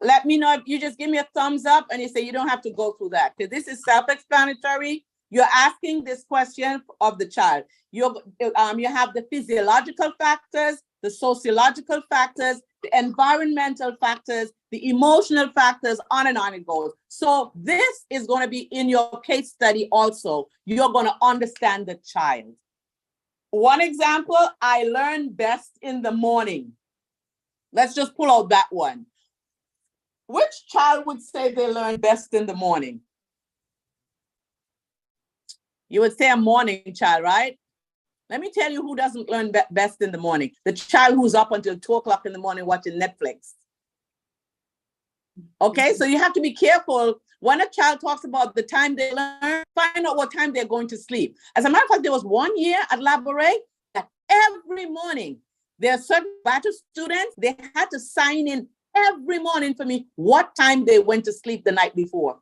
Let me know if you just give me a thumbs up and you say you don't have to go through that, because this is self-explanatory. You're asking this question of the child. You have the physiological factors, the sociological factors, the environmental factors, the emotional factors, on and on it goes. So this is going to be in your case study also. You're going to understand the child. One example, I learn best in the morning. Let's just pull out that one. Which child would say they learn best in the morning? You would say a morning child, right? Let me tell you who doesn't learn best in the morning. The child who's up until 2 o'clock in the morning watching Netflix. Okay, so you have to be careful. When a child talks about the time they learn, find out what time they're going to sleep. As a matter of fact, there was 1 year at Labouré that every morning, there are certain batch students, they had to sign in every morning for me what time they went to sleep the night before.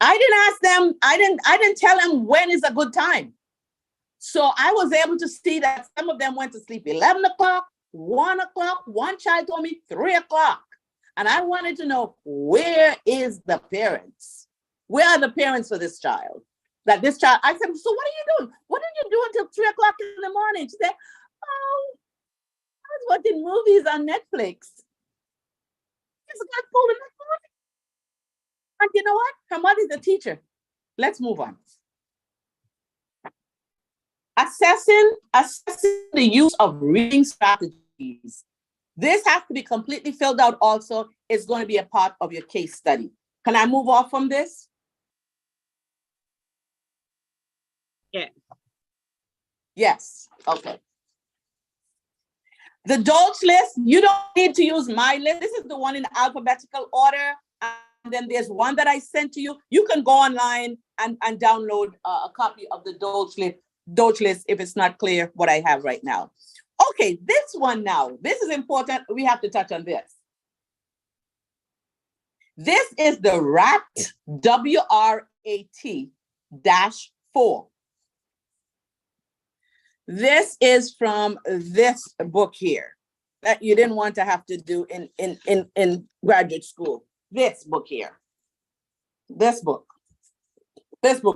I didn't ask them, I didn't tell them when is a good time. So I was able to see that some of them went to sleep 11 o'clock, 1 o'clock. One child told me 3 o'clock. And I wanted to know, where is the parents? Where are the parents for this child? That this child, I said, so what are you doing? What did you do until 3 o'clock in the morning? She said, oh, I was watching movies on Netflix. It's got pulled in the morning. And you know what? Her mother's a teacher. Let's move on. Assessing the use of reading strategies. This has to be completely filled out also. It's going to be a part of your case study. Can I move off from this? Yeah. Yes. Okay. The Dolch list, you don't need to use my list. This is the one in alphabetical order. And then there's one that I sent to you. You can go online and download a copy of the Dolch list if it's not clear what I have right now. Okay, this one now. This is important. We have to touch on this. This is the RAT, WRAT-4. This is from this book here that you didn't want to have to do in graduate school. This book here. This book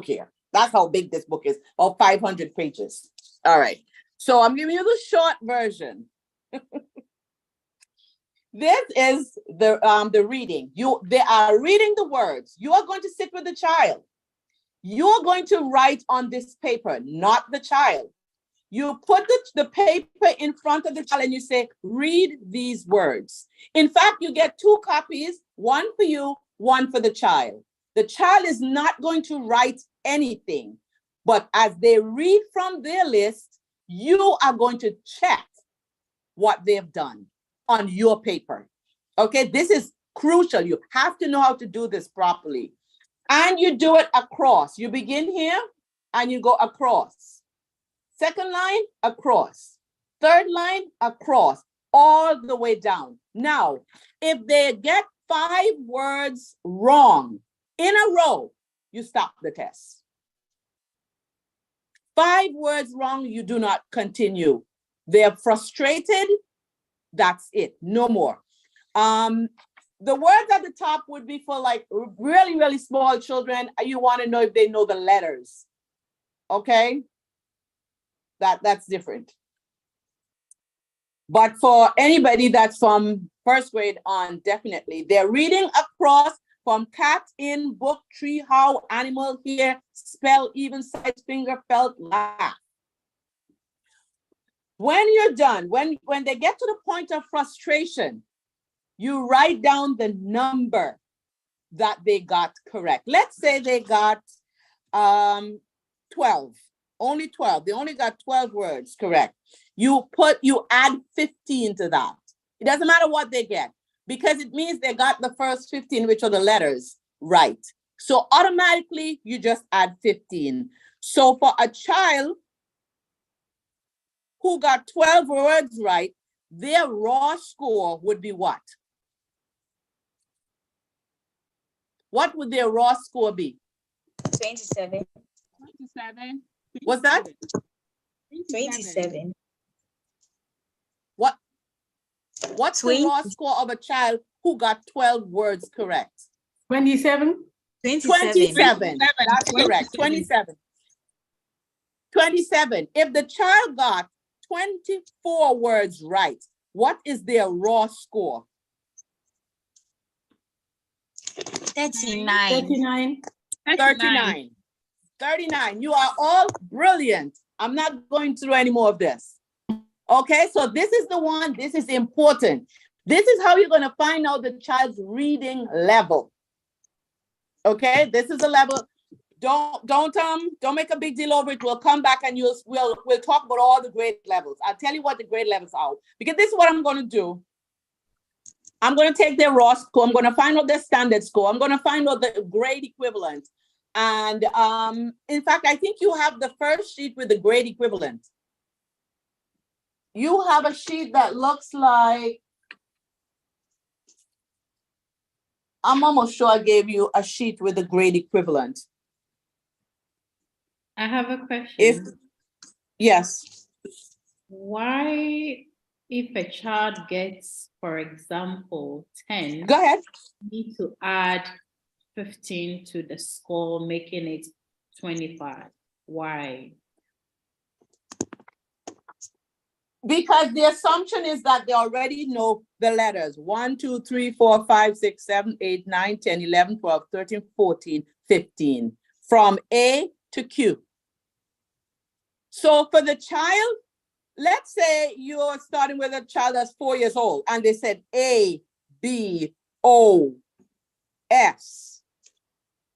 here. That's how big this book is, about 500 pages. All right. So I'm giving you the short version. This is the reading. They are reading the words. You are going to sit with the child. You are going to write on this paper, not the child. You put the paper in front of the child and you say, read these words. In fact, you get 2 copies, one for you, one for the child. The child is not going to write anything, but as they read from their list, you are going to check what they've done on your paper. Okay, this is crucial. You have to know how to do this properly. And you do it across. You begin here and you go across. Second line, across. Third line, across, all the way down. Now, if they get 5 words wrong in a row, you stop the test. 5 words wrong, you do not continue. They're frustrated, that's it, no more. The words at the top would be for like really, really small children. You want to know if they know the letters, okay? That's different. But for anybody that's from 1st grade on, definitely. They're reading across from cat, in, book, tree, how, animal, here, spell, even, size, finger, felt, laugh. When you're done, when they get to the point of frustration, you write down the number that they got correct. Let's say they got 12. Only 12. They only got 12 words correct. You add 15 to that. It doesn't matter what they get because it means they got the first 15, which are the letters, right. So automatically you just add 15. So for a child who got 12 words right, their raw score would be what? What would their raw score be? 27. 27. What's that? 27. What's the raw score of a child who got 12 words correct? 27. 27. That's correct. 27. 27. If the child got 24 words right, what is their raw score? 39. 39. You are all brilliant. I'm not going through any more of this. Okay, so this is the one. This is important. This is how you're going to find out the child's reading level. Okay, this is the level. Don't make a big deal over it. We'll come back and we'll talk about all the grade levels. I'll tell you what the grade levels are, because this is what I'm going to do. I'm going to take their raw score. I'm going to find out their standard score. I'm going to find out the grade equivalent. And in fact, I think you have the first sheet with the grade equivalent. You have a sheet that looks like, I'm almost sure I gave you a sheet with the grade equivalent. I have a question. Yes. Why, if a child gets, for example, 10, go ahead, you need to add 15 to the score, making it 25? Why? Because the assumption is that they already know the letters 1, 2, 3, 4, 5, 6, 7, 8, 9, 10, 11, 12, 13, 14, 15, from A to Q. So for the child, let's say you're starting with a child that's 4 years old and they said A, B, O, S,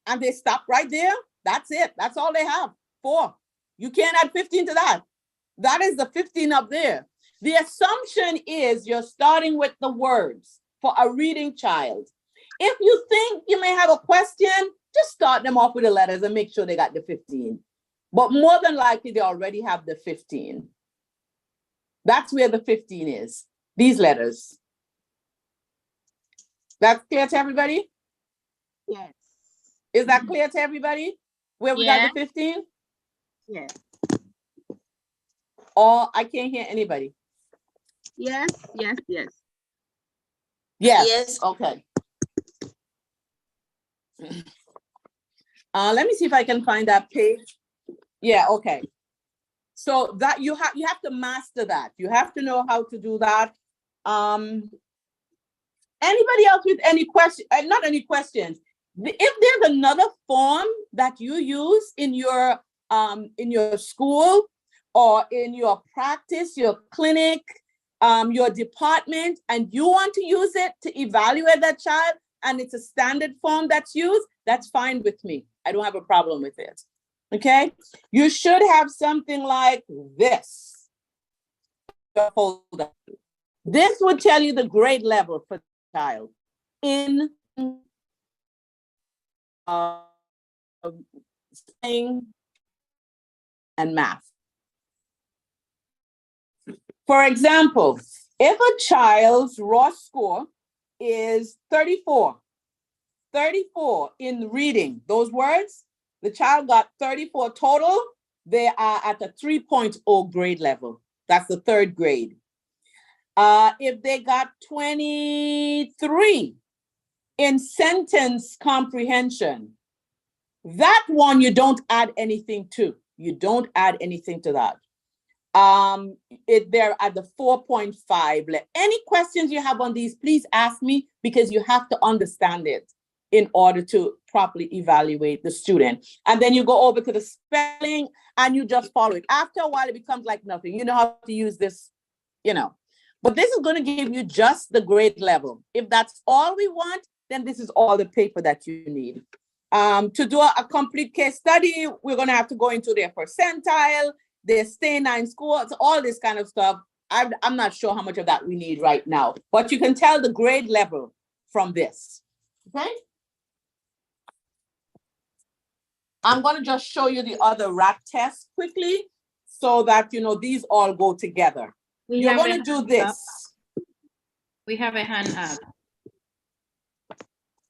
and they stop right there. That's it. That's all they have. 4. You can't add 15 to that. That is the 15 up there. The assumption is you're starting with the words for a reading child. If you think you may have a question, just start them off with the letters and make sure they got the 15. But more than likely, they already have the 15. That's where the 15 is, these letters. That's clear to everybody? Yes. Is that clear to everybody? Where we got the 15? Yes. Or I can't hear anybody. Yes. Yes. Okay. Let me see if I can find that page. Yeah, okay. So that you have to master that. You have to know how to do that. Anybody else with any question? Not any questions. If there's another form that you use in your school or in your practice, your clinic, your department, and you want to use it to evaluate that child, and it's a standard form that's used, that's fine with me. I don't have a problem with it. Okay? You should have something like this. This would tell you the grade level for the child in science and math. For example, if a child's raw score is 34 in reading those words, the child got 34 total, they are at a 3.0 grade level. That's the 3rd grade. If they got 23 in sentence comprehension, that one you don't add anything to. You don't add anything to that. They're at the 4.5. Any questions you have on these, please ask me, because you have to understand it in order to properly evaluate the student. And then you go over to the spelling and you just follow it. After a while, it becomes like nothing. You know how to use this, But this is going to give you just the grade level. If that's all we want, then this is all the paper that you need. To do a complete case study, we're going to have to go into their percentile, their stay-9 scores, all this kind of stuff. I'm not sure how much of that we need right now, but you can tell the grade level from this. Okay? I'm going to just show you the other rat test quickly so that, these all go together. You're going to do this. We have a hand up.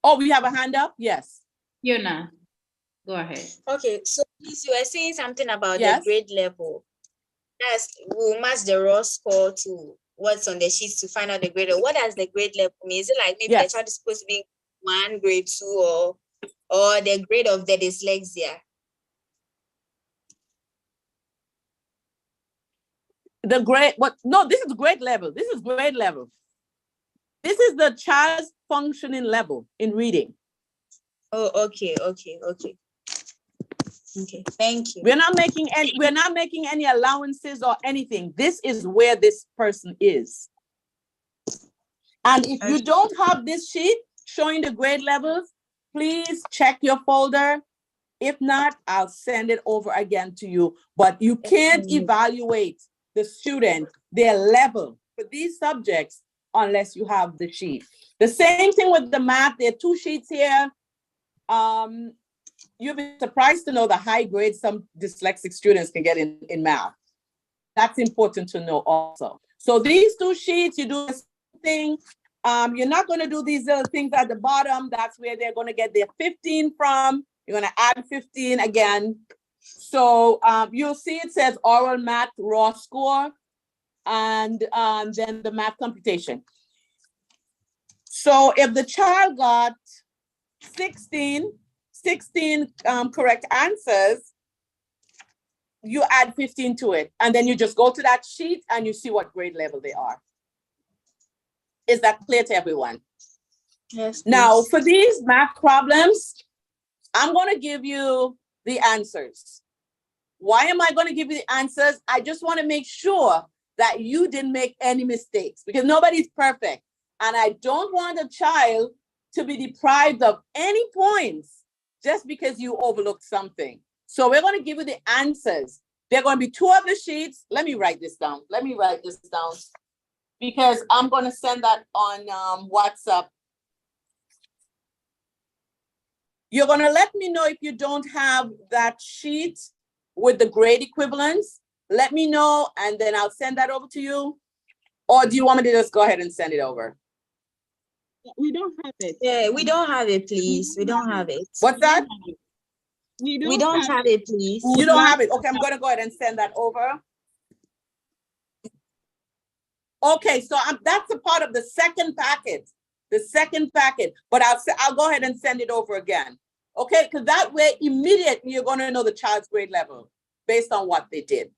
Oh, we have a hand up? Yes. Yona, go ahead. Okay, so please, you were saying something about the grade level. We'll match the raw score to what's on the sheets to find out the grade. What does the grade level mean? Is it like maybe the child is supposed to be 1, grade 2, or or the grade of the dyslexia? The grade, what? No, this is grade level. This is grade level. This is the child's functioning level in reading. Oh, okay. Okay, thank you. We're not making any allowances or anything. This is where this person is. And if you don't have this sheet showing the grade levels, please check your folder. If not, I'll send it over again to you. But you can't evaluate the student, their level for these subjects unless you have the sheet. The same thing with the math. There are 2 sheets here. You'll be surprised to know the high grades some dyslexic students can get in math. That's important to know also. So these 2 sheets, you do the same thing. You're not going to do these little things at the bottom. That's where they're going to get their 15 from. You're going to add 15 again. So you'll see it says oral math raw score and then the math computation. So if the child got 16 correct answers, you add 15 to it. And then you just go to that sheet and you see what grade level they are. Is that clear to everyone? Yes. Now, for these math problems, I'm going to give you the answers. Why am I going to give you the answers? I just want to make sure that you didn't make any mistakes because nobody's perfect. And I don't want a child to be deprived of any points just because you overlooked something. So we're going to give you the answers. There are going to be 2 of the sheets. Let me write this down. Because I'm going to send that on WhatsApp. You're going to let me know if you don't have that sheet with the grade equivalents. Let me know, and then I'll send that over to you. Or do you want me to just go ahead and send it over? We don't have it. Yeah, we don't have it, please. We don't have it. What's that? We don't have it, please. You don't have it. Okay, I'm going to go ahead and send that over. Okay, so that's a part of the second packet. But I'll go ahead and send it over again. Okay, because that way immediately you're going to know the child's grade level based on what they did.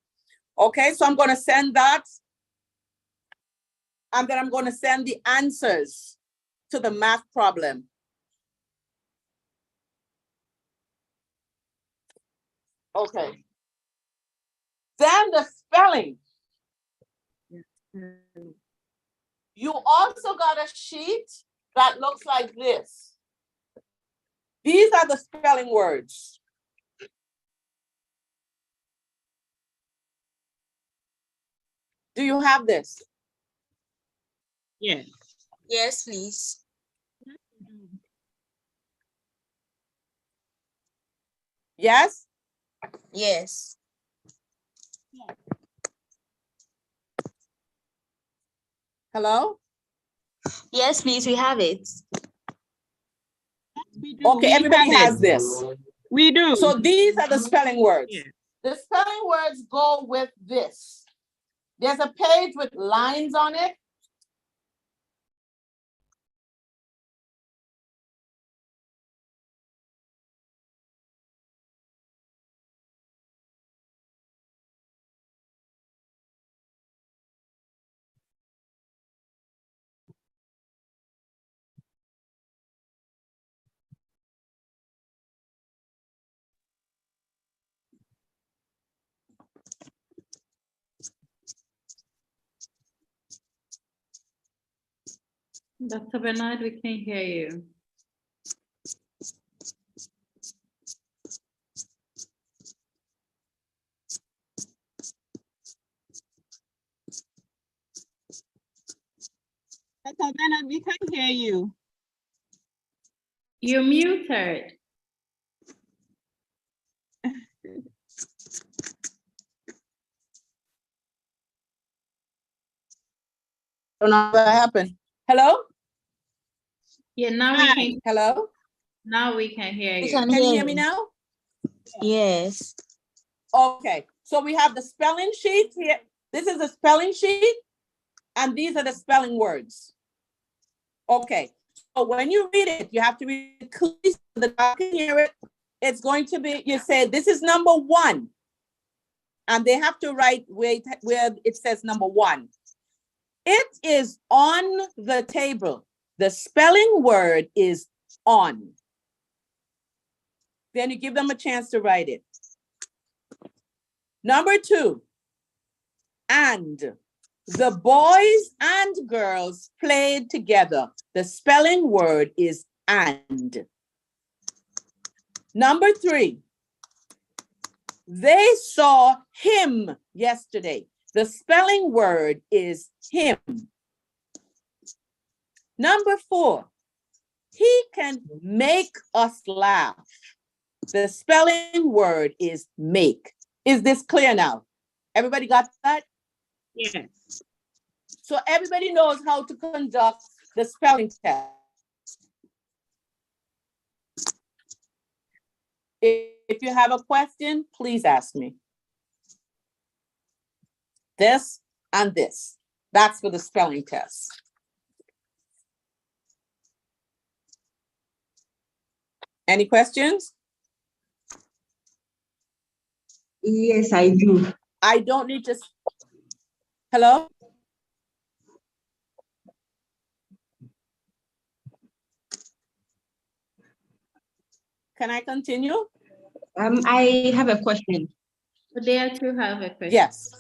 Okay, so I'm going to send that. And then I'm going to send the answers to the math problem. Okay. Then the spelling. You also got a sheet that looks like this. These are the spelling words. Do you have this? Yes. Yes, please. Yes? Yes. Hello? Yes, please, we have it. Okay, everybody has this. We do. So these are the spelling words. Yeah. The spelling words go with this. There's a page with lines on it. Dr. Bernard, we can't hear you. Dr. Bernard, we can't hear you. You're muted. Don't know what happened. Hello? Yeah, now Hi. we can. Hello? Now we can hear you. Can you hear me now? Yes. Okay, so we have the spelling sheet here. This is the spelling sheet, and these are the spelling words. Okay, when you read it, you have to read it clearly so the dog can hear it. It's going to be, you say, this is number 1. And they have to write where it says number 1. It is on the table. The spelling word is on. Then you give them a chance to write it. Number 2, and. The boys and girls played together. The spelling word is and. Number 3, they saw him yesterday. The spelling word is him. Number 4, he can make us laugh. The spelling word is make. Is this clear now? Everybody got that? Yes. So everybody knows how to conduct the spelling test. If you have a question, please ask me. This and this. That's for the spelling test. Any questions? Yes, I do. I don't need to. Hello? Can I continue? I have a question. Dare to have a question? Yes.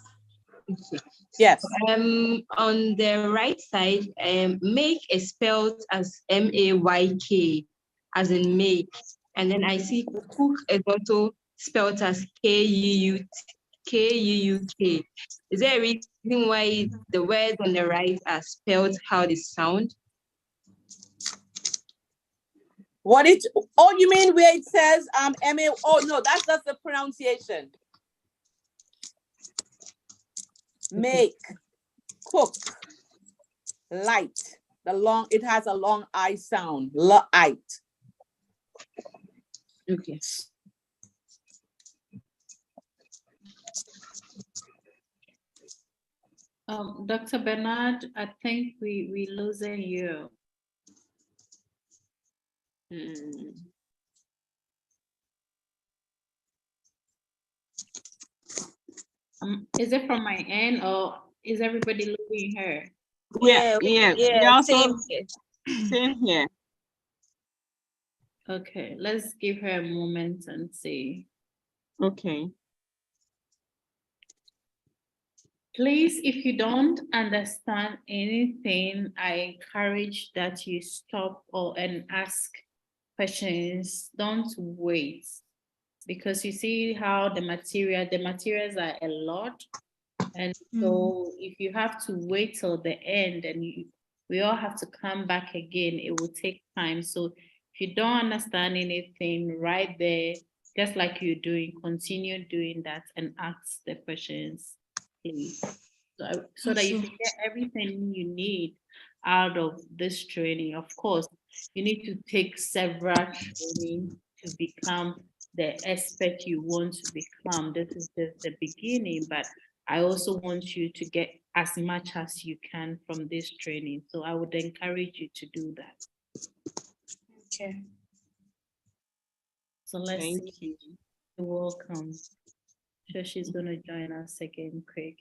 Yes. On the right side, make is spelled as M-A-Y-K, as in make. And then I see cook is also spelled as K-U-U-K. Is there a reason why the words on the right are spelled how they sound? What it, oh, you mean where it says M-A, oh no, that's just the pronunciation. Make, cook, light. It has a long I sound, light. Okay. Dr. Bernard, I think we losing you. Is it from my end or is everybody losing her? Yeah. We also Same here. Okay, let's give her a moment and see. Okay. Please, if you don't understand anything, I encourage that you stop and ask questions. Don't wait, because you see how the materials are a lot. And so if you have to wait till the end and we all have to come back again, it will take time. So if you don't understand anything right there, just like you're doing, continue doing that and ask the questions, please. So that you can get everything you need out of this training. Of course, you need to take several training to become the expert you want to become. This is just the beginning, but I also want you to get as much as you can from this training. So I would encourage you to do that. Okay. So let's Thank see. you. You're welcome. So she's going to join us again quick.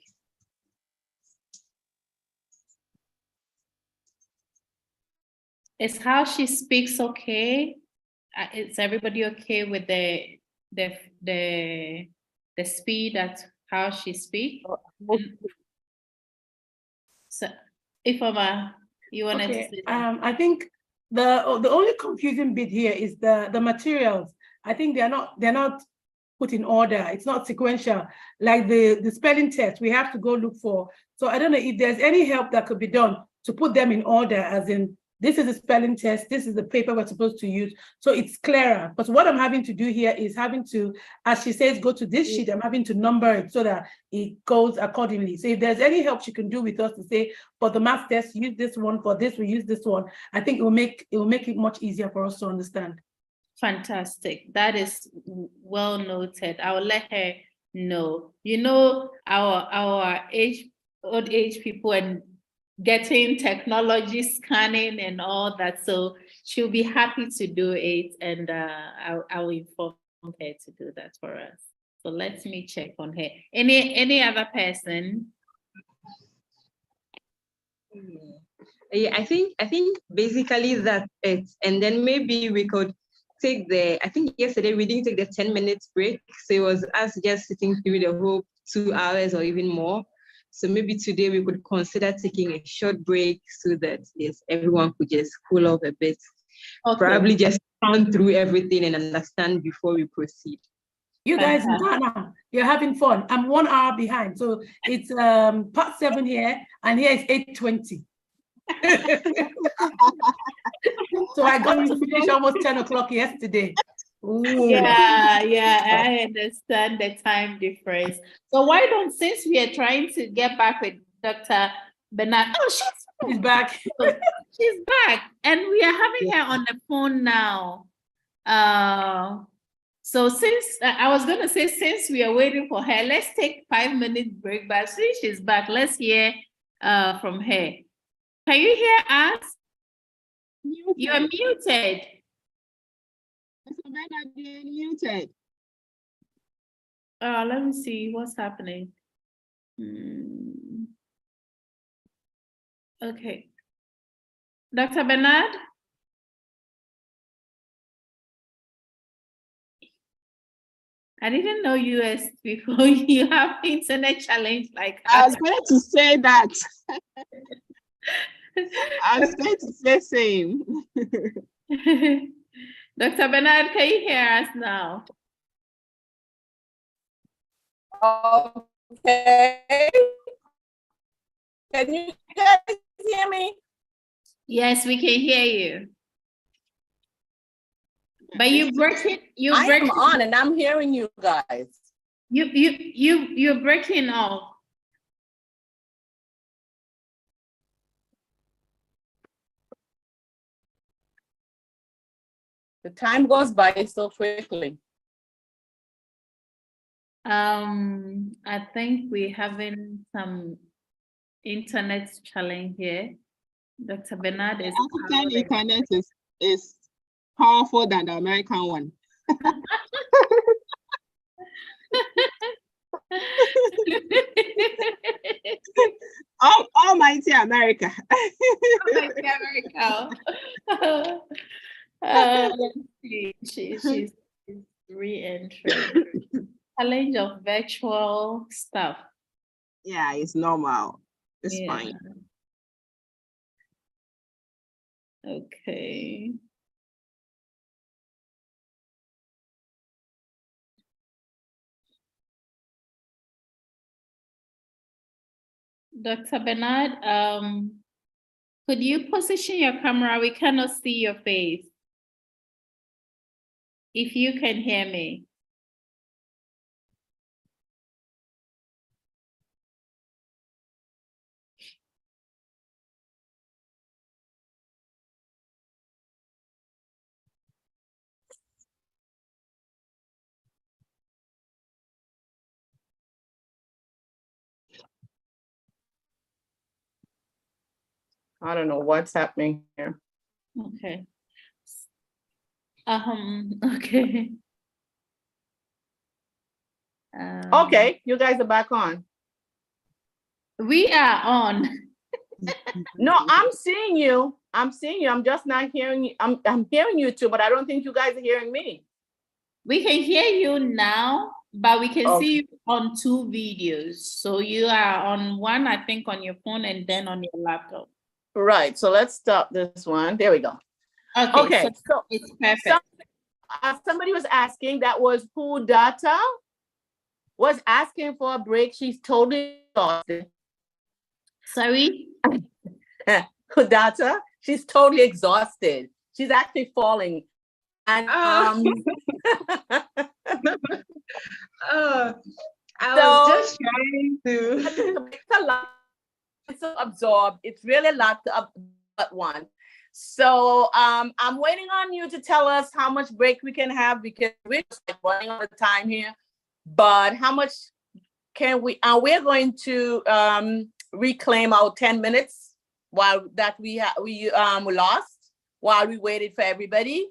Is how she speaks okay? Is everybody okay with the speed at how she speaks? So, Ifeoma, you wanted to say something? I think the only confusing bit here is the materials. I think they're not put in order. It's not sequential like the spelling test. We have to go look for. So I don't know if there's any help that could be done to put them in order, as in this is a spelling test, this is the paper we're supposed to use, so it's clearer. But what I'm having to do here is having to, as she says, go to this sheet, I'm having to number it so that it goes accordingly. So if there's any help she can do with us to say, for the math test, use this one, for this, we use this one, I think it will make it much easier for us to understand. Fantastic. That is well noted. I will let her know. You know, our old age people, and getting technology scanning and all that. So she'll be happy to do it, and I'll inform her to do that for us. So let me check on her. Any other person? Yeah, I think basically that's it. And then maybe we could take I think yesterday we didn't take the 10 minutes break. So it was us just sitting through the whole 2 hours or even more. So maybe today we could consider taking a short break so that yes, everyone could just cool off a bit. Okay. Probably just run through everything and understand before we proceed. You guys in Ghana, you're having fun. I'm 1 hour behind. So it's past 7 here, and here it's 8:20. So I got to finish almost 10 o'clock yesterday. Ooh. Yeah, I understand the time difference. So why don't, since we are trying to get back with Dr. Bernard, she's back. She's back, and we are having her on the phone now. So since I was going to say, since we are waiting for her, let's take 5 minutes break. But since she's back, let's hear from her. Can you hear us? You're muted. Muted. Let me see what's happening. Okay. Dr. Bernard? I didn't know US people, you have internet challenge like that. I was going to say that. I was going to say same. Dr. Bernard, can you hear us now? Okay. Can you guys hear me? Yes, we can hear you. But you break it. I'm on and I'm hearing you guys. You're breaking off. The time goes by so quickly. I think we're having some internet challenge here. Dr. Bernard is African internet is powerful than the American one. Almighty America. Almighty America. Let's see. She's re-entering. Challenge of virtual stuff. Yeah, it's normal. It's fine. Okay. Dr. Bernard, could you position your camera? We cannot see your face. If you can hear me. I don't know what's happening here. Okay. Okay. Okay, you guys are back on. We are on. No, I'm seeing you. I'm just not hearing you. I'm hearing you too, but I don't think you guys are hearing me. We can hear you now, but we can see you on 2 videos. So you are on one, I think, on your phone and then on your laptop. Right. So let's stop this one. There we go. Okay. So it's perfect. Somebody was asking, that was who Data was asking for a break. She's totally exhausted. Sorry? Data, she's totally exhausted. She's actually falling. And I was just trying to. It's a lot. It's so absorbed. It's really a lot to but one. So I'm waiting on you to tell us how much break we can have, because we're just running out of time here. But how much can we? We're going to reclaim our 10 minutes while that we lost while we waited for everybody.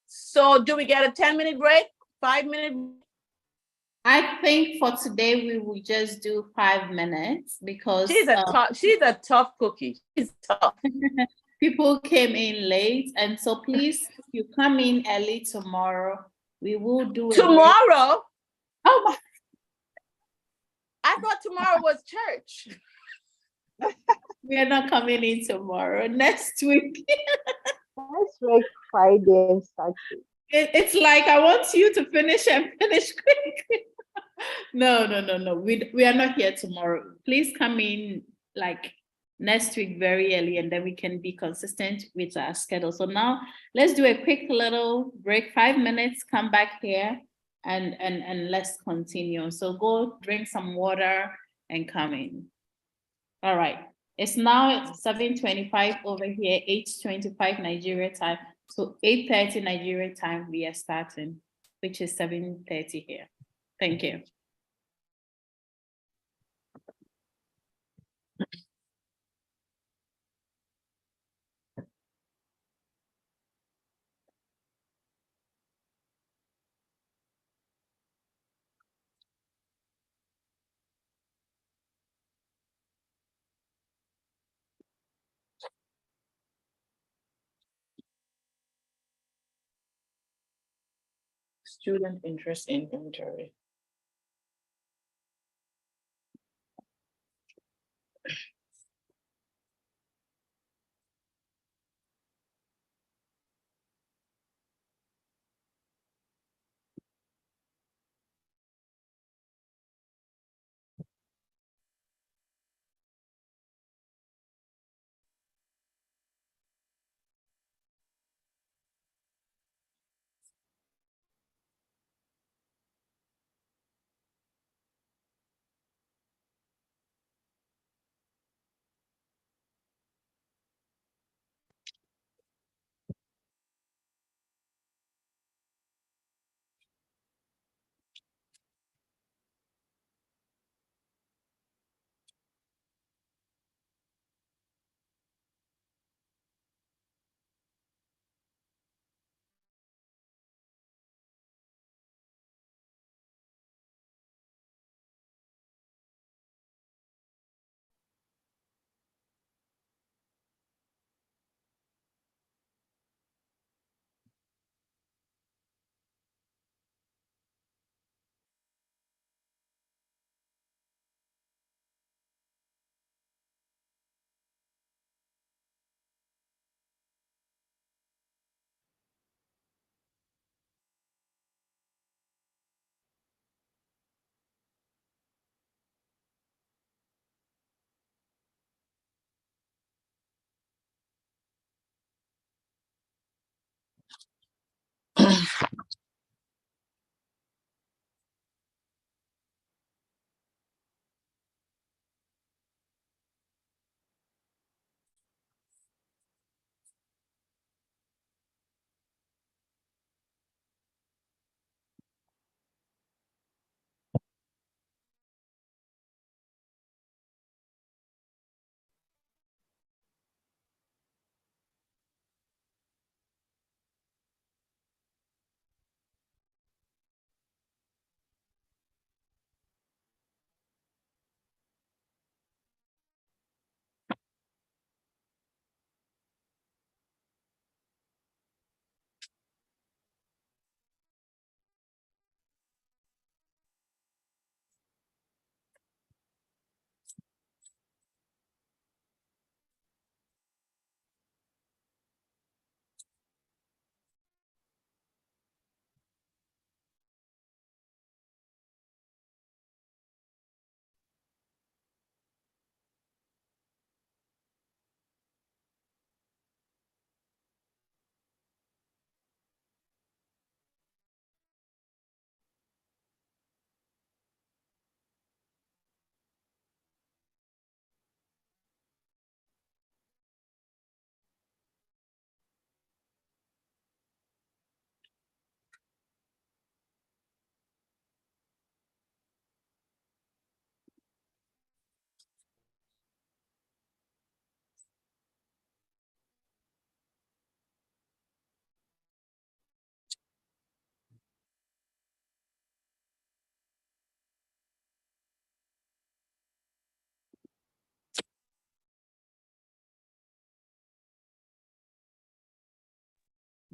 So do we get a 10-minute break? 5-minute? I think for today we will just do 5 minutes because she's a tough cookie. She's tough. People came in late, and so please, if you come in early tomorrow, we will do it. Tomorrow? Oh my! I thought tomorrow was church. We are not coming in tomorrow. Next week. Next week, Friday and Saturday. It's like I want you to finish and finish quick. No. We are not here tomorrow. Please come in like next week very early, and then we can be consistent with our schedule. So now let's do a quick little break, 5 minutes, come back here and let's continue. So go drink some water and come in. All right. It's now 7:25 over here, 8:25 Nigeria time. So 8:30 Nigeria time, we are starting, which is 7:30 here. Thank you. Student interest inventory.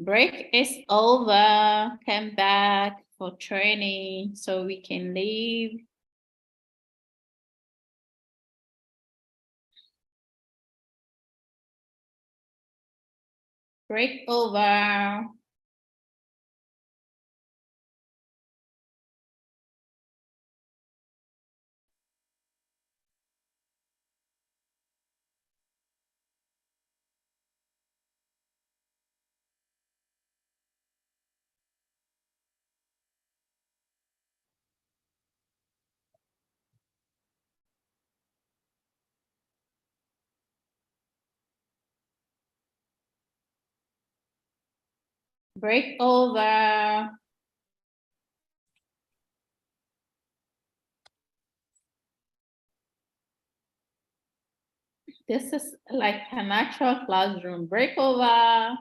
Break is over. Come back for training so we can leave. Break over. Break over. This is like a natural classroom. Break over.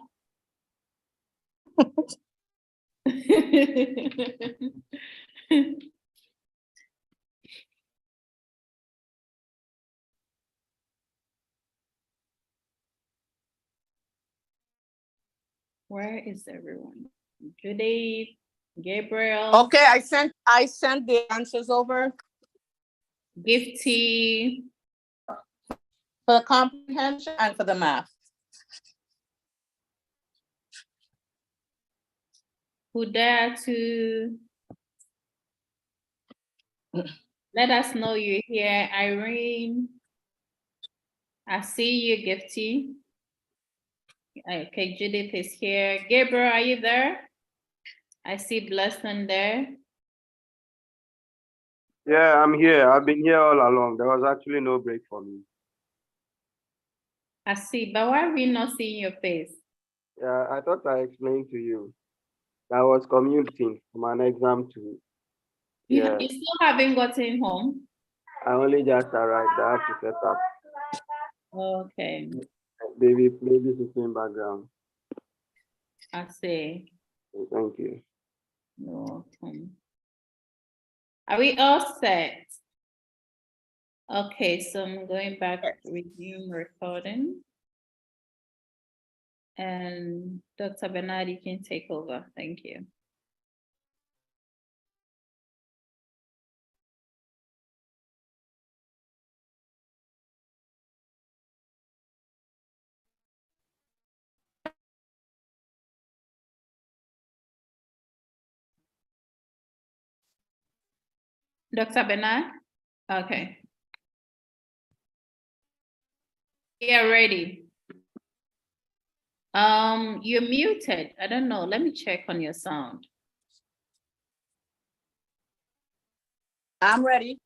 Where is everyone? Judith, Gabriel. Okay, I sent the answers over. Gifty. For the comprehension and for the math. Who dare to let us know you're here? Irene. I see you, Gifty. Okay, Judith is here. Gabriel, are you there? I see Blessing there. Yeah, I'm here. I've been here all along. There was actually no break for me. I see, but why are we not seeing your face? Yeah, I thought I explained to you. I was commuting from an exam to. Yeah. You still haven't gotten home? I only just arrived. I had to set up. Okay. Baby, play this in background. I see. Thank you. You're welcome. Are we all set? Okay, so I'm going back to resume recording. And Dr. Bernard, you can take over. Thank you. Dr. Bernard? Okay. Yeah, ready. You're muted. I don't know. Let me check on your sound. I'm ready.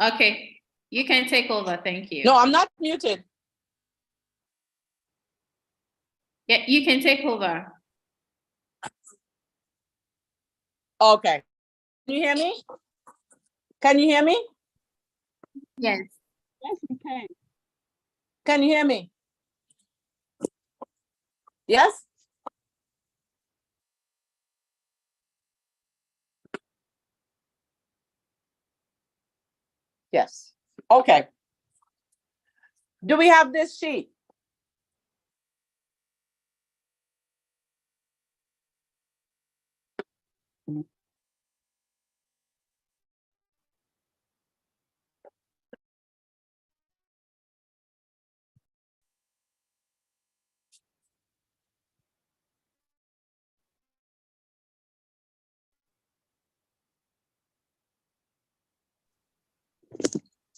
Okay, you can take over. Thank you. No, I'm not muted. Yeah, you can take over. Okay. Can you hear me? Can you hear me? Yes. Yes, we can. Can you hear me? Yes? Yes. Okay. Do we have this sheet?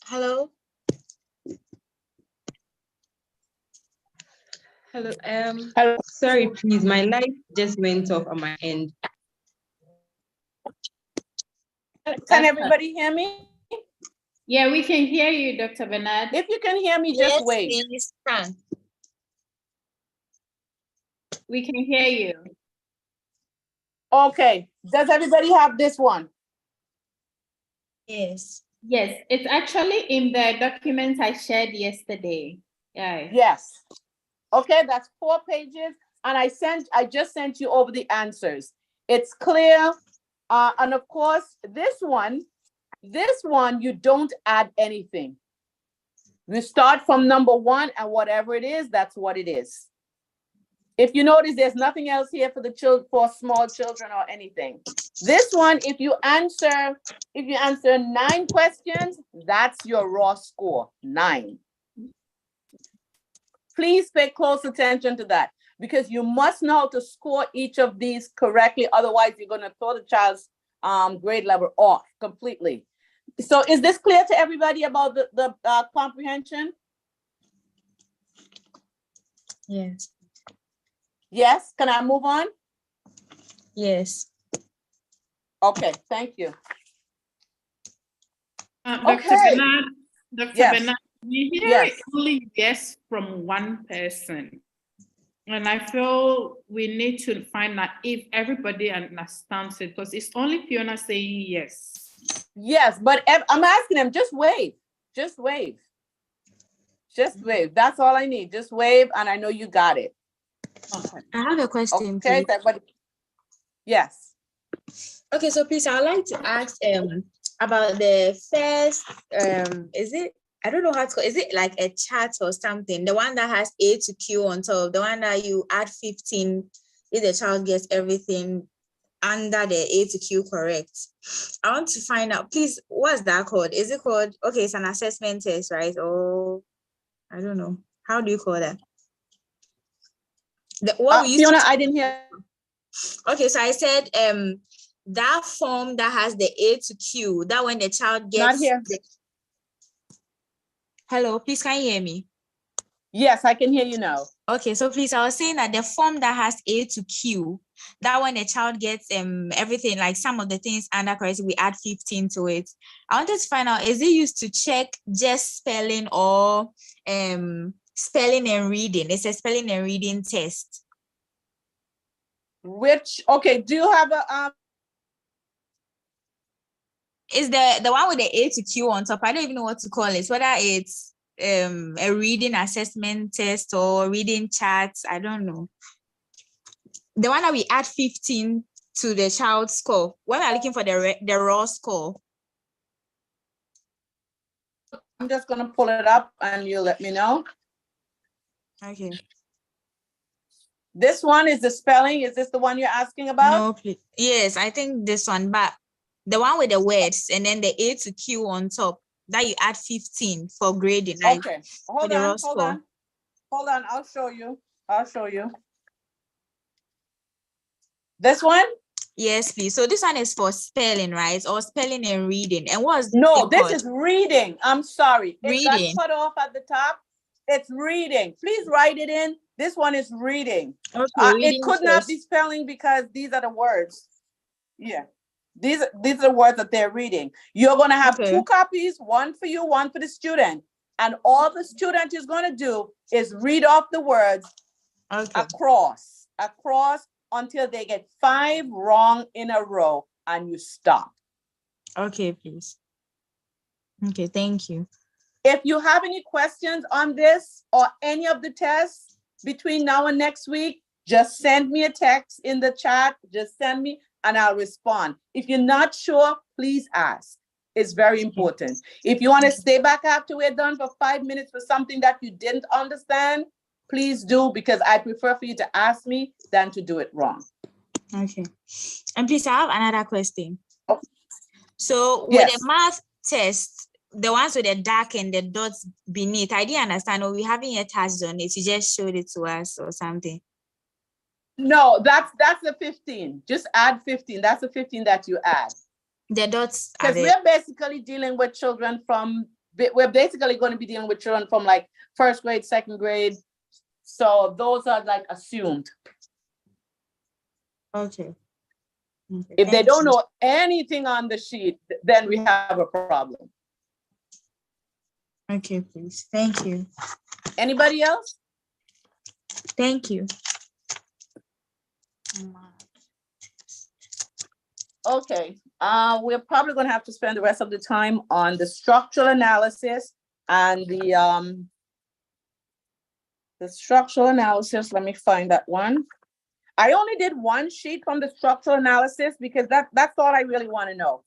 Hello? Hello. Hello? Sorry, please. My light just went off on my end. Can everybody hear me? Yeah, we can hear you, Dr. Bernard. If you can hear me, just wait. Please, can. We can hear you. Okay. Does everybody have this one? Yes. Yes, it's actually in the documents I shared yesterday. Yeah. Yes. Okay, that's 4 pages. And I just sent you over the answers. It's clear. And of course, this one, you don't add anything. You start from number 1 and whatever it is, that's what it is. If you notice, there's nothing else here for the for small children or anything. This one, if you answer 9 questions, that's your raw score, 9. Please pay close attention to that, because you must know how to score each of these correctly. Otherwise, you're going to throw the child's grade level off completely. So is this clear to everybody about the comprehension? Yes. Yes, can I move on? Yes. Okay, thank you. Dr. Bernard, Yes. Bernard, we hear Yes. only yes from one person. And I feel we need to find out if everybody understands it, because it's only Fiona saying yes. Yes, but I'm asking them, just wave. Just wave. Just wave. That's all I need. Just wave, and I know you got it. Okay. I have a question. Okay, everybody. Yes. Okay, so please, I would like to ask about the first is it, I don't know how to call, is it like a chart or something? The one that has A to Q on top, the one that you add 15 if the child gets everything under the A to Q correct. I want to find out, please, what's that called? Is it called, okay, it's an assessment test, right? Or I don't know. How do you call that? What we used Fiona, to, I didn't hear. okay, so I said that form that has the A to Q, that when the child gets Not here. Hello, please, can you hear me? Yes, I can hear you now. Okay, so please, I was saying that the form that has A to Q, that when the child gets everything, like some of the things under correct, we add 15 to it. I wanted to find out, is it used to check just spelling or spelling and reading? It's a spelling and reading test. Which, okay, do you have a Is the one with the A to Q on top? I don't even know what to call it, whether it's a reading assessment test or reading charts. I don't know. The one that we add 15 to the child's score. When we're looking for the raw score. I'm just gonna pull it up and you let me know. Okay. This one is the spelling. Is this the one you're asking about? No, please. Yes, I think this one, but the one with the words and then the A to Q on top, that you add 15 for grading. Like, okay, hold on. I'll show you. This one? Yes, please. So this one is for spelling, right? Or spelling and reading. And what's no, this is reading. I'm sorry. Reading. It got cut off at the top. It's reading. Please write it in. This one is reading. Okay, it could not be spelling because these are the words. Yeah. These are the words that they're reading. You're going to have 2 copies, one for you, one for the student. And all the student is going to do is read off the words across until they get 5 wrong in a row and you stop. Okay, please. Okay, thank you. If you have any questions on this or any of the tests between now and next week, just send me a text in the chat. Just send me and I'll respond. If you're not sure, please ask. It's very important. If you want to stay back after we're done for 5 minutes for something that you didn't understand, please do, because I prefer for you to ask me than to do it wrong. Okay. And please, I have another question. Okay. So with the math test, the ones with the dark and the dots beneath, I didn't understand, or we haven't yet touched on it. You just showed it to us or something. No, that's the 15. Just add 15. That's the 15 that you add. The dots because we're basically dealing with children we're basically going to be dealing with children from like 1st grade, 2nd grade. So those are like assumed. Okay. If they don't know anything on the sheet, then we have a problem. Okay, please. Thank you. Anybody else? Thank you. Okay. We're probably going to have to spend the rest of the time on the structural analysis and the structural analysis. Let me find that one. I only did one sheet from the structural analysis because that's all I really want to know.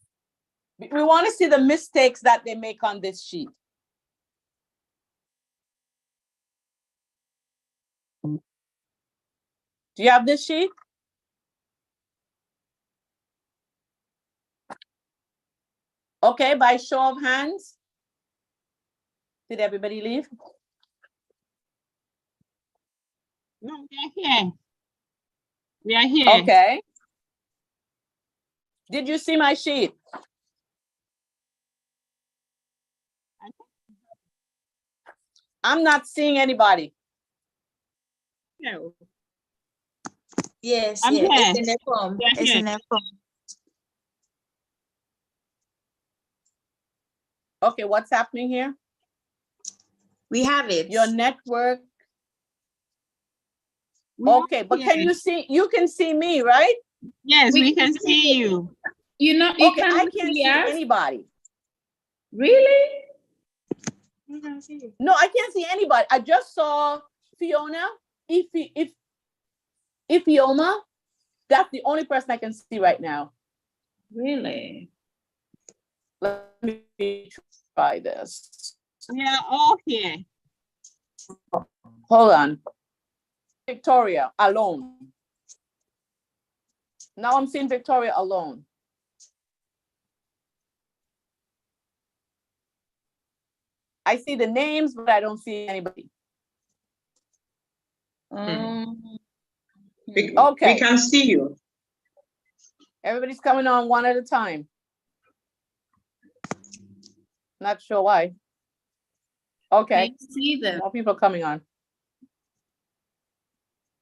We want to see the mistakes that they make on this sheet. Do you have this sheet? Okay, by show of hands. Did everybody leave? No, we are here. We are here. Okay. Did you see my sheet? I'm not seeing anybody. No. Yes, I'm yeah, here. it's in the form. We are It's here. in the form. Okay, what's happening here? We have it. Your network. We are Okay, but here. can you see? You can see me, right? Yes, we can see you. You know, you Okay, I can't see us? anybody. Really? We can see you. No, I can't see anybody. I just saw Fiona. Ifioma. That's the only person I can see right now. Really? Let me try this. We are all here. Hold on. Victoria alone. Now I'm seeing Victoria alone. I see the names, but I don't see anybody. We Okay. can see you. Everybody's coming on one at a time. Not sure why. Okay. Can you see them? More people coming on.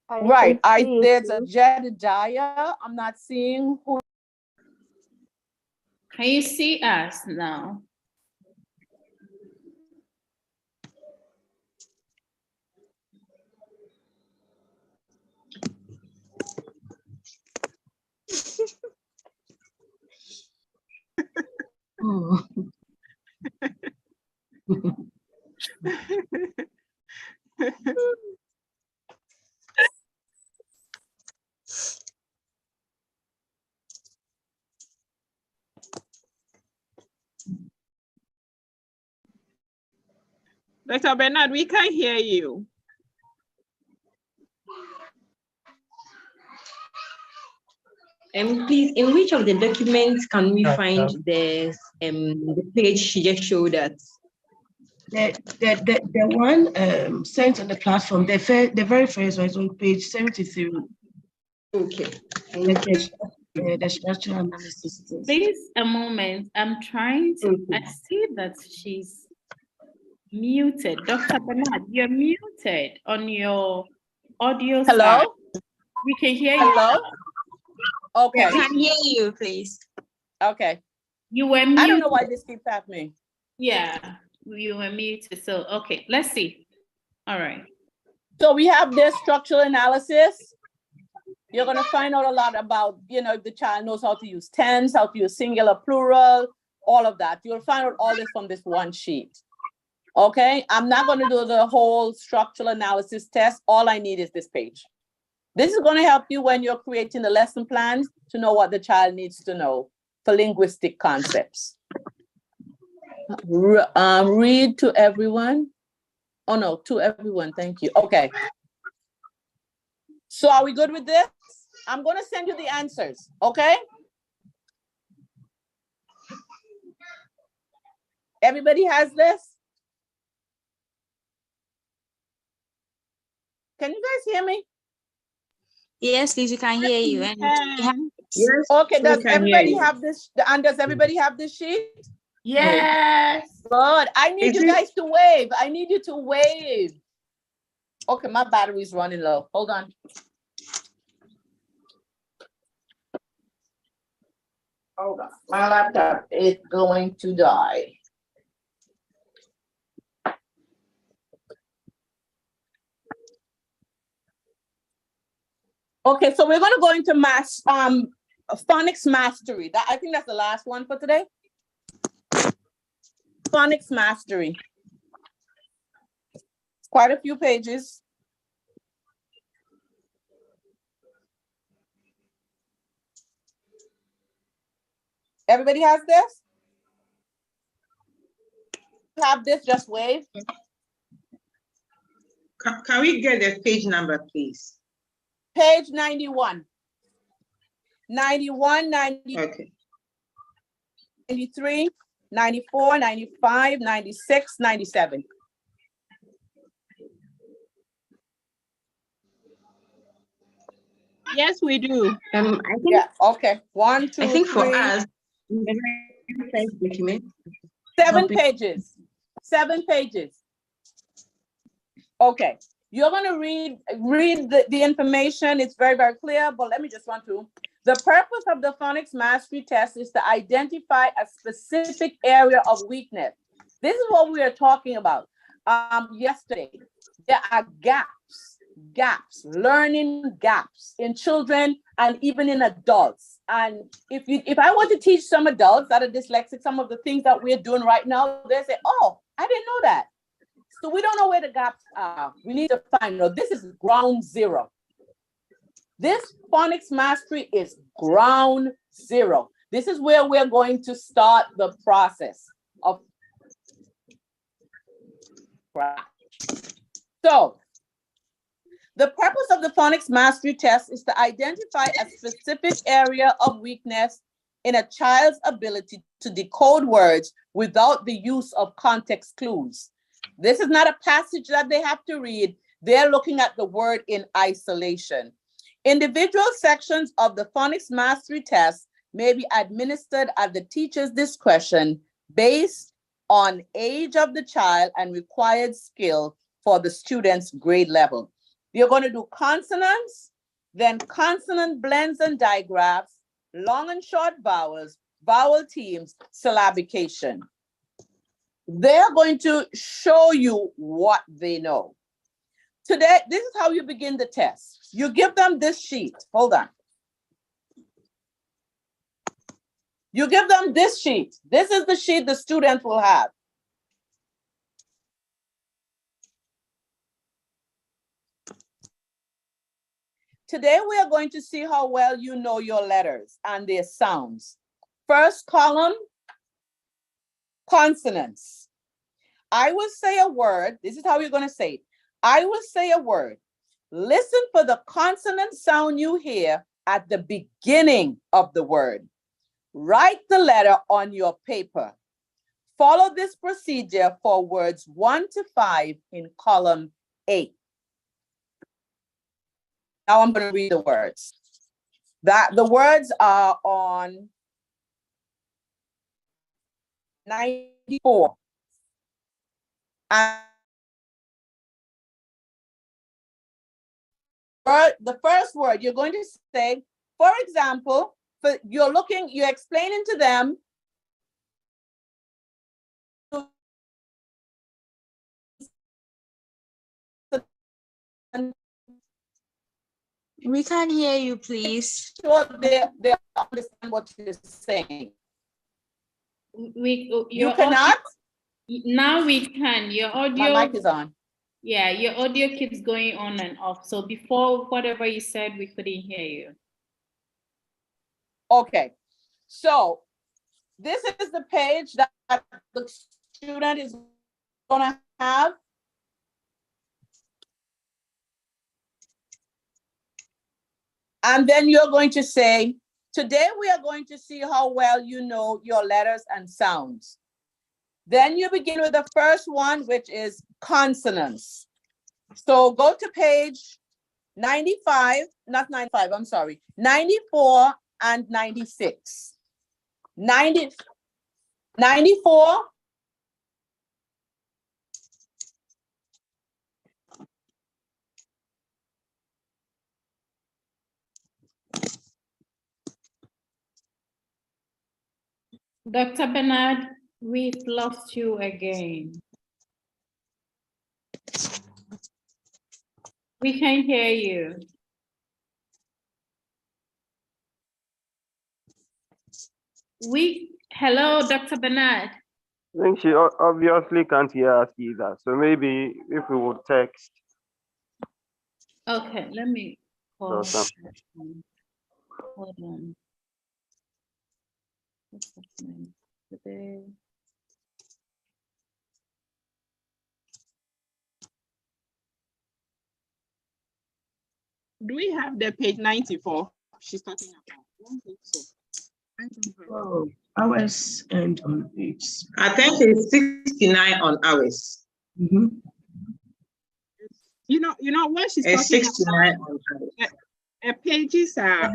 I Right. can see it There's a too. Jedediah. I'm not seeing who. Can you see us now? Oh. Dr. Bernard, we can't hear you. Please, in which of the documents can we find the page she just showed us? The one sent on the platform, the very first one is on page 73. Okay. The structural analysis. Please, a moment. I'm trying to. I see that she's muted. Dr. Bernard, you're muted on your audio Hello? side. We can hear you. Hello? Okay. We can hear you, please. Okay. You were muted. I don't know why this keeps happening. Yeah, you were muted. So, okay, let's see. All right. So we have this structural analysis. You're going to find out a lot about, if the child knows how to use tense, how to use singular, plural, all of that. You'll find out all this from this one sheet. Okay, I'm not going to do the whole structural analysis test. All I need is this page. This is going to help you when you're creating the lesson plans to know what the child needs to know for linguistic concepts. Read to everyone. Oh no, to everyone, thank you. Okay. So are we good with this? I'm going to send you the answers, okay? Everybody has this? Can you guys hear me? Yes, please, we can hear you. And we have Yes. Okay, does we can hear everybody you. have this? And does everybody have this sheet? Yes. Good. I need Is you it- guys to wave. I need you to wave. Okay, my battery's running low. Hold on. Hold on. My laptop is going to die. Okay, so we're going to go into phonics mastery. I think that's the last one for today. Phonics mastery. Quite a few pages. Everybody has this? Have this, just wave. Can we get the page number, please? Page 91. 91, 90, Okay. 93, 94, 95, 96, 97. Yes, we do. I think Yeah, okay. 1, 2, I think for 3, us, document. 7 pages. 7 pages. Okay. You're going to read the information. It's very, very clear, but let me just run through. The purpose of the phonics mastery test is to identify a specific area of weakness. This is what we are talking about. Yesterday, there are gaps, learning gaps in children and even in adults. And if I want to teach some adults that are dyslexic, some of the things that we're doing right now, they say, oh, I didn't know that. So we don't know where the gaps are. We need to find out. This is ground zero. This phonics mastery is ground zero. This is where we're going to start the process of. So the purpose of the phonics mastery test is to identify a specific area of weakness in a child's ability to decode words without the use of context clues. This is not a passage that they have to read. They're looking at the word in isolation. Individual sections of the phonics mastery test may be administered at the teacher's discretion based on age of the child and required skill for the student's grade level. You're going to do consonants, then consonant blends and digraphs, long and short vowels, vowel teams, syllabication. They're going to show you what they know. Today, this is how you begin the test. You give them this sheet. Hold on. You give them this sheet. This is the sheet the student will have. Today, we are going to see how well you know your letters and their sounds. First column, consonants. I will say a word. This is how you're going to say it. I will say a word. Listen for the consonant sound you hear at the beginning of the word. Write the letter on your paper. Follow this procedure for words 1 to 5 in column 8. Now I'm going to read the words. The words are on 94. And the first word you're going to say, for example, you're explaining to them. We can't hear you, please. Sure they understand what you're saying. You cannot? Now we can. Your audio. My mic is on. Yeah, your audio keeps going on and off. So before whatever you said, we couldn't hear you. Okay. So this is the page that the student is going to have. And then you're going to say, today we are going to see how well you know your letters and sounds. Then you begin with the first one, which is consonants. So go to page 95, not 95, I'm sorry, 94 and 96. 94. Dr. Bernard, we've lost you again. We can't hear you. Hello, Dr. Bernard. I think she obviously can't hear us either. So maybe if we would text. Okay, let me call. Hold on. What's happening today? Do we have the page 94 she's talking about? I don't think so. Oh, hours and on page. I think it's 69 on hours. Mm-hmm. You know what she's It's talking 69 about. on hours. Pages are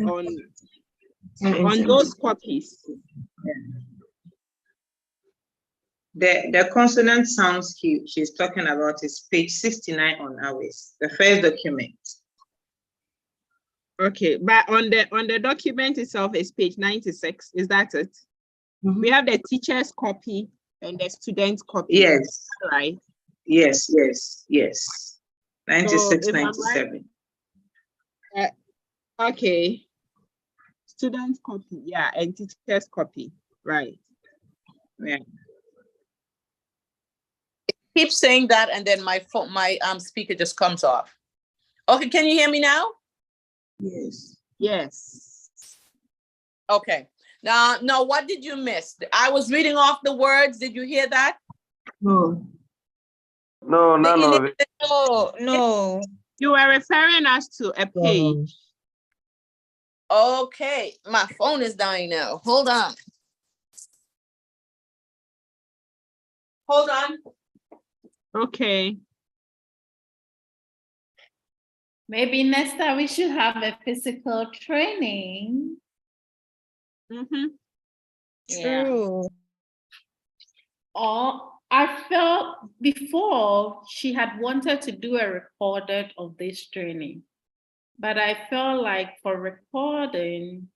on those copies. The consonant sounds cue she's talking about is page 69 on ours, the first document. Okay, but on the document itself is page 96. Is that it? Mm-hmm. We have the teacher's copy and the student's copy. Yes. Right. Yes. 96, So 97. Right, okay. Student's copy, yeah, and teacher's copy, right? Yeah. Keep saying that, and then my speaker just comes off. Okay, can you hear me now? Yes. Yes. Okay. Now, what did you miss? I was reading off the words. Did you hear that? No. No, none of it. No. You were referring us to a page. Okay, my phone is dying now. Hold on. Okay. Maybe next time we should have a physical training. Mm-hmm. Yeah. True. Or I felt before she had wanted to do a recorded of this training, but I felt like for recording,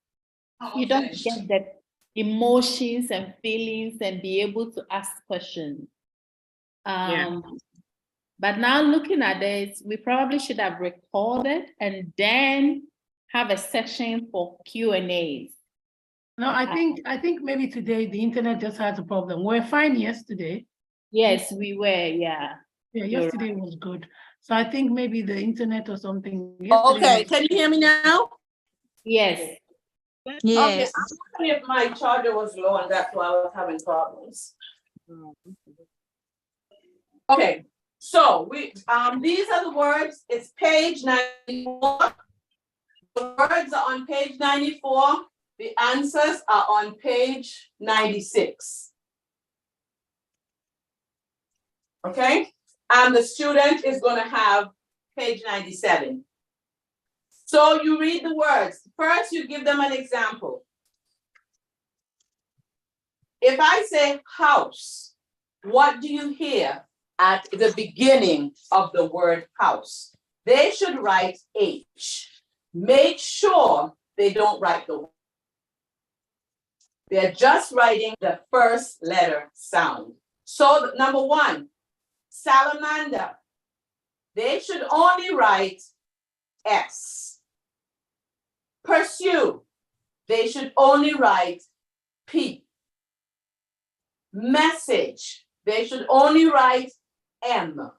you don't get the emotions and feelings and be able to ask questions. But now looking at this, we probably should have recorded and then have a session for Q&As. No, I think maybe today the internet just has a problem. We're fine yesterday. Yes, we were, yeah. Yeah, yesterday was good. So I think maybe the internet or something. Okay, can you hear me now? Yes. Yes. Okay, I'm wondering if my charger was low and that's why I was having problems. Okay, so these are the words. It's page 94. The words are on page 94. The answers are on page 96. Okay, and the student is going to have page 97. So you read the words. First, you give them an example. If I say house, what do you hear at the beginning of the word house? They should write H. Make sure they don't write the word. They're just writing the first letter sound. So number one, salamander. They should only write S. Pursue. They should only write P. Message. They should only write M.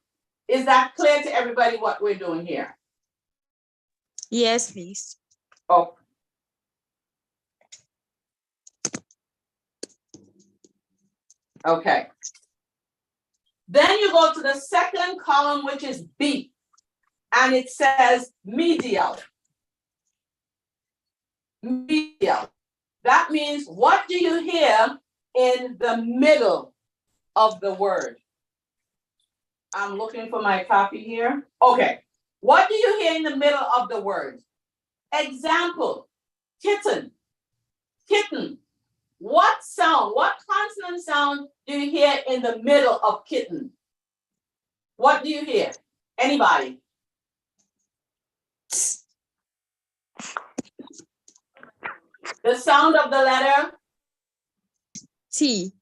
Is that clear to everybody what we're doing here? Yes, please. Oh. Okay. Then you go to the second column, which is B, and it says medial. Medial. That means, what do you hear in the middle of the word? I'm looking for my copy here. Okay. What do you hear in the middle of the word? Example, kitten. Kitten. What sound, what consonant sound do you hear in the middle of kitten? What do you hear? Anybody? The sound of the letter? T.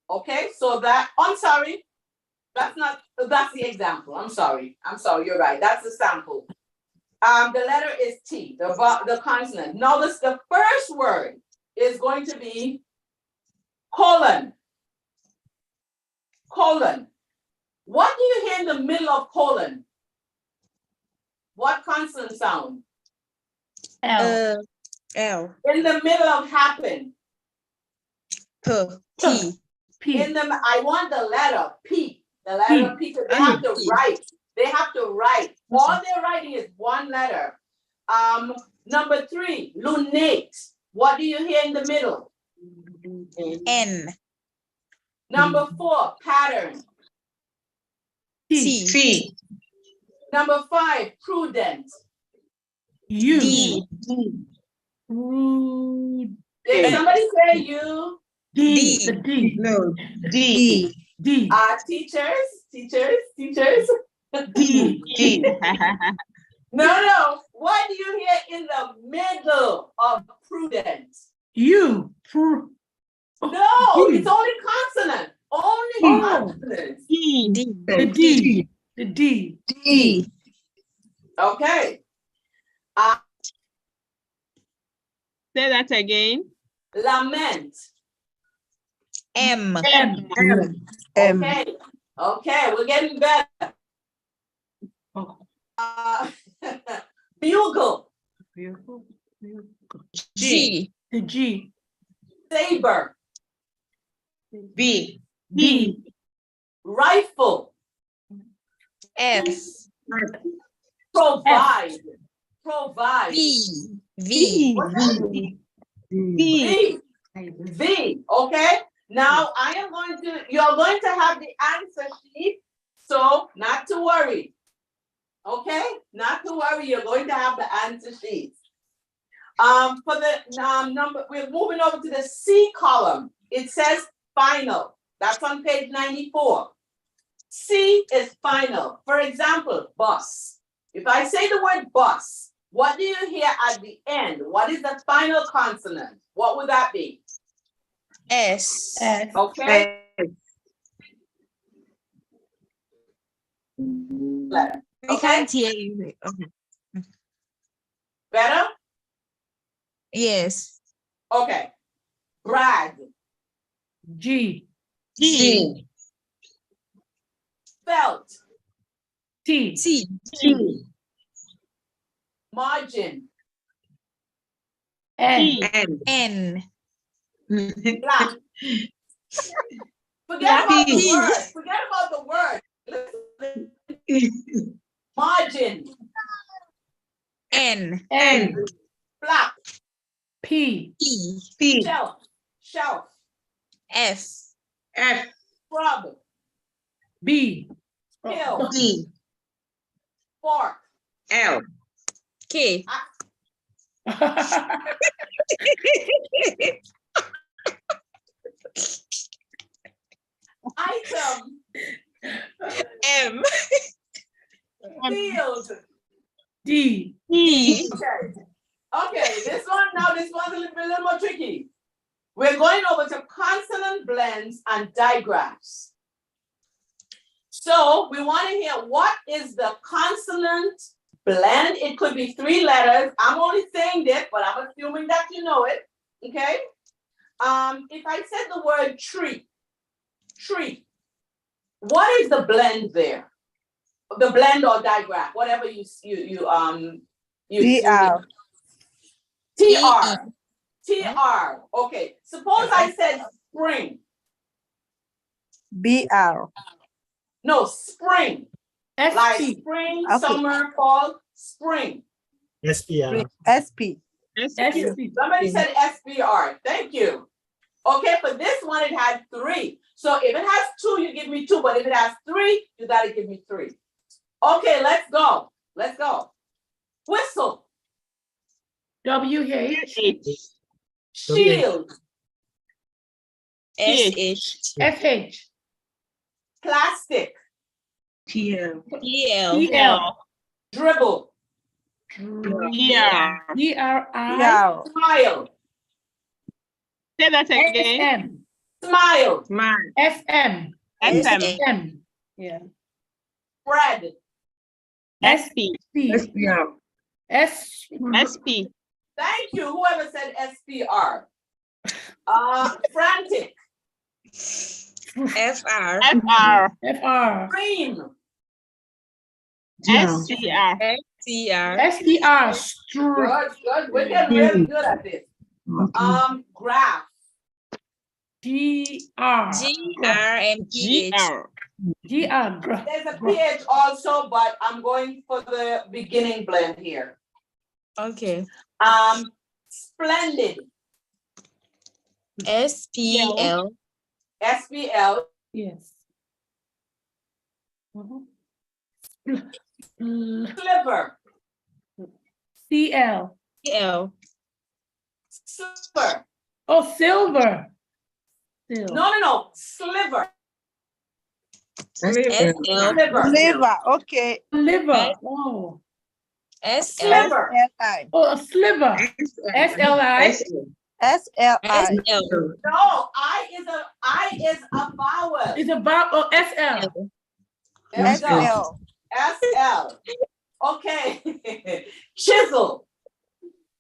Okay, so I'm sorry. That's the example. I'm sorry, you're right. That's the sample. The letter is T, the consonant. Notice the first word is going to be colon. Colon. What do you hear in the middle of colon? What consonant sound? L. In the middle of happen. P. I want the letter P. The letter P, because they have to write They have to write. All they're writing is one letter. Number 3, lunate. What do you hear in the middle? N. Number 4, pattern. C. C. Number 5, prudent. U. D. Did somebody say you? D. D. The D. No, D. D. Teachers. D. D. No. What do you hear in the middle of prudent? U. No, it's only consonant. Only consonants. D. D. The D. The D. D. Okay. Say that again. Lament. M. M. Okay, we're getting better. Oh. Bugle. G. The G. Saber. B. B. Rifle. F. Provide. V. V. V. Okay. Now you're going to have the answer sheet. So not to worry. Okay? Not to worry, you're going to have the answer sheet. For the number, we're moving over to the C column. It says final. That's on page 94. C is final. For example, bus. If I say the word bus, what do you hear at the end? What is the final consonant? What would that be? S. Okay. Letter. We can't hear you. Okay. Better? Yes. Okay. Brag. G. G. Felt. T. T. Margin. N. N. Black. Forget about the word. Forget about the word. Margin. N. Black. P. E. Shelf. F. Scrub. B. Hill. D. Fork. L. K. Item. M. Field. D. Okay, this one's a little more tricky. We're going over to consonant blends and digraphs. So we want to hear what is the consonant blend. It could be 3 letters. I'm only saying this, but I'm assuming that you know it. Okay. If I said the word tree, what is the blend there? The blend or digraph, whatever you TR. TR. Okay. Suppose I said spring. BR. No, spring. SP. Like spring, Okay. summer, fall, spring. SPR. SP. Somebody said SPR. Thank you. Okay, for this one, it had 3. So if it has 2, you give me 2. But if it has 3, you got to give me 3. Okay, let's go. Whistle. WH. Shield. SH. FH. Plastic. TL. PL. Dribble. Yeah. DRI. PR. Smile. Say that again. SM. Smile. FM. SM. Yeah. Spread. SP. SPR. S. SP. Thank you. Whoever said SPR. Frantic. FR. FR. FR. Scream. SCR. CR. SPR. Good. We're getting really good at this. Graph. GR. GR and PH. GR. There's a PH also, but I'm going for the beginning blend here. Okay. Splendid. SPL. SPL. Yes. Sliver. CL. CL. Silver. Oh, silver. No. Sliver. SL. Liver. Okay. Liver. Oh. SL. Sliver. Oh, a sliver. SLI. SLI. No, I is a vowel. It's a vowel. Oh, SL. SL. SL. Okay. Chisel.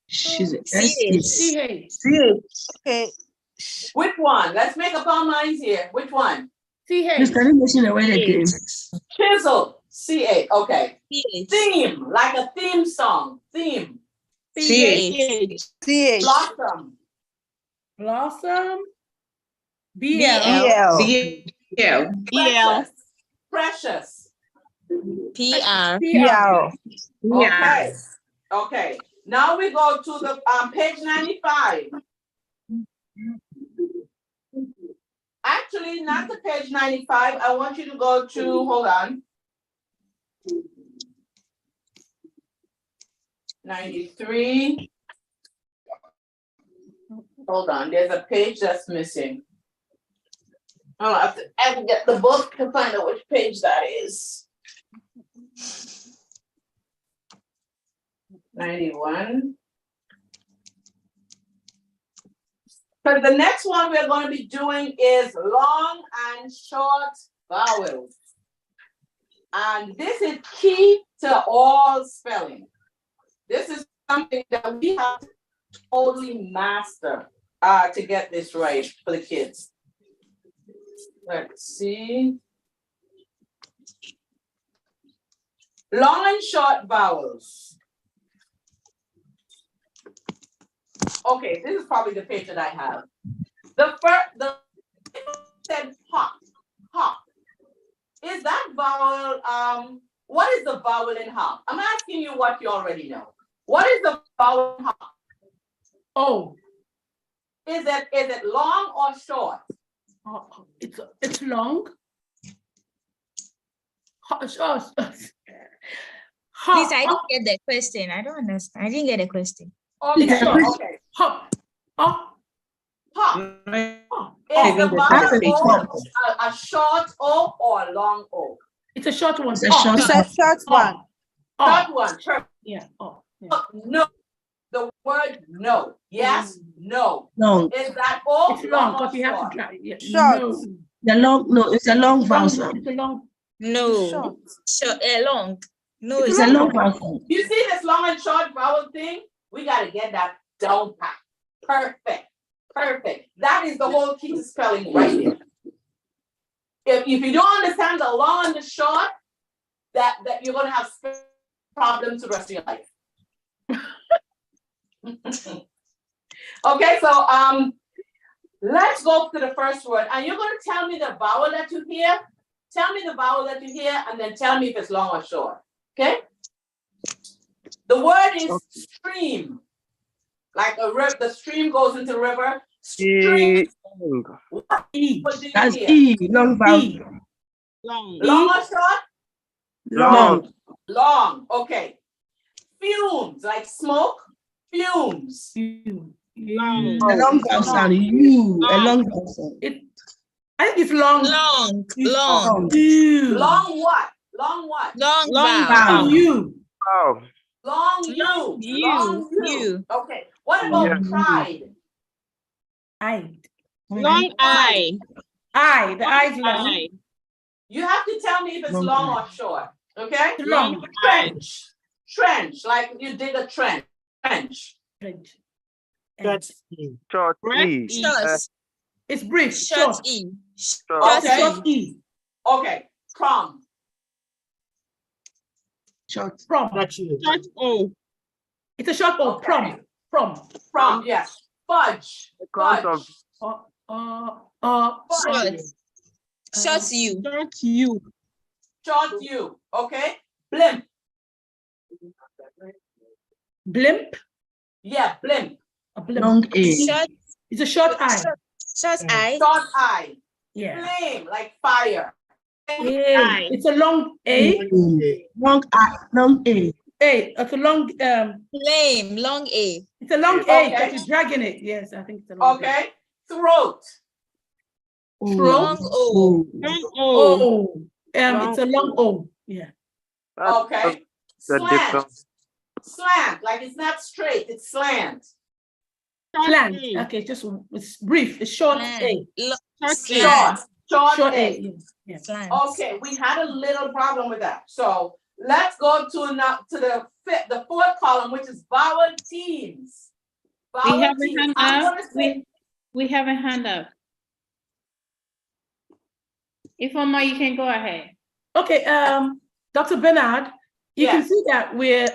CH. Okay. Which one? Let's make up our minds here. Which one? CH. Chisel. CH. Okay. CH. Theme. Like a theme song. Theme. CH. Blossom. Blossom. BL. Precious. Precious. PR. Okay. Okay. Now we go to the page 95. Actually, not the page 95. I want you to go to, hold on. 93. Hold on, there's a page that's missing. Oh, I have to get the book to find out which page that is. 91. So the next one we're going to be doing is long and short vowels. And this is key to all spelling. This is something that we have to totally master to get this right for the kids. Let's see. Long and short vowels. Okay, this is probably the page that I have. The said hop, hop. Is that vowel, what is the vowel in hop? I'm asking you what you already know. What is the vowel in hop? Oh. Is it long or short? It's long. Short. Please, I didn't get the question. I don't understand. I didn't get the question. Okay, okay. Hop. Hop. Hop. Is the vowel a short O or a long O? It's a short one. It's a short one. Short one. Sure. Yeah. Oh. Yeah. No. The word no. Yes. No. Long. Is that O? It's long because you have to try. Yeah. Short. No. The long. No, it's a long vowel. It's a long. No. Short. Long. No, It's a long vowel. You see this long and short vowel thing? We got to get that down pat. Perfect. Perfect. That is the whole key to spelling right there. If you don't understand the long and the short, that you're going to have problems the rest of your life. Okay, so let's go to the first word. And you're going to tell me the vowel that you hear. Tell me the vowel that you hear, and then tell me if it's long or short. Okay? The word is stream. Like a river, the stream goes into the river. Stream. What do you That's hear? E. Long vowel. Long. Long or short? Long. Long. Okay. Fumes, like smoke. Fumes. Long. A long vowel sound. U. A long vowel sound. I think it's long. Long. Long. Long what? Long what? Long Long vowel. You. Oh, Long you. Long you. Okay. What about pride? Long I. The eye's long. I. You have to tell me if it's long or short. Okay? Long. Trench. Trench. Like you dig a trench. Trench. short E. Short. It's brief. Short Short. E. Okay. Short E. Okay. Prom. Short. Prom. Short O. It's a short O. Okay. Prom. Prom. Prom. Yes. Fudge. Because of Fudge. Short. Short U. Short U. Short U. Okay. Blimp. Blimp. Yeah, blimp. A blimp. Long A. Short. It's a short I. Short I. Short I. Yeah. Flame, like fire. A. It's a long A. Long I. Long A. A. It's a long Flame. Long A. It's a long A because you're dragging it. Yes, I think it's a long Okay. Throat. Long O. Long O. O. It's a long O. Yeah. Okay. The Slant. difference. Slant, like it's not straight, it's slant. Slant. Okay, just it's brief. It's short A. Short. Short A. Yes. Yes. Okay, we had a little problem with that. So let's go to the fourth column, which is vowel teams. We have a teams. hand I'm up. gonna say, We have a hand up. Ifeoma, you can go ahead. Okay, Dr. Bernard, you can Yes. see that we're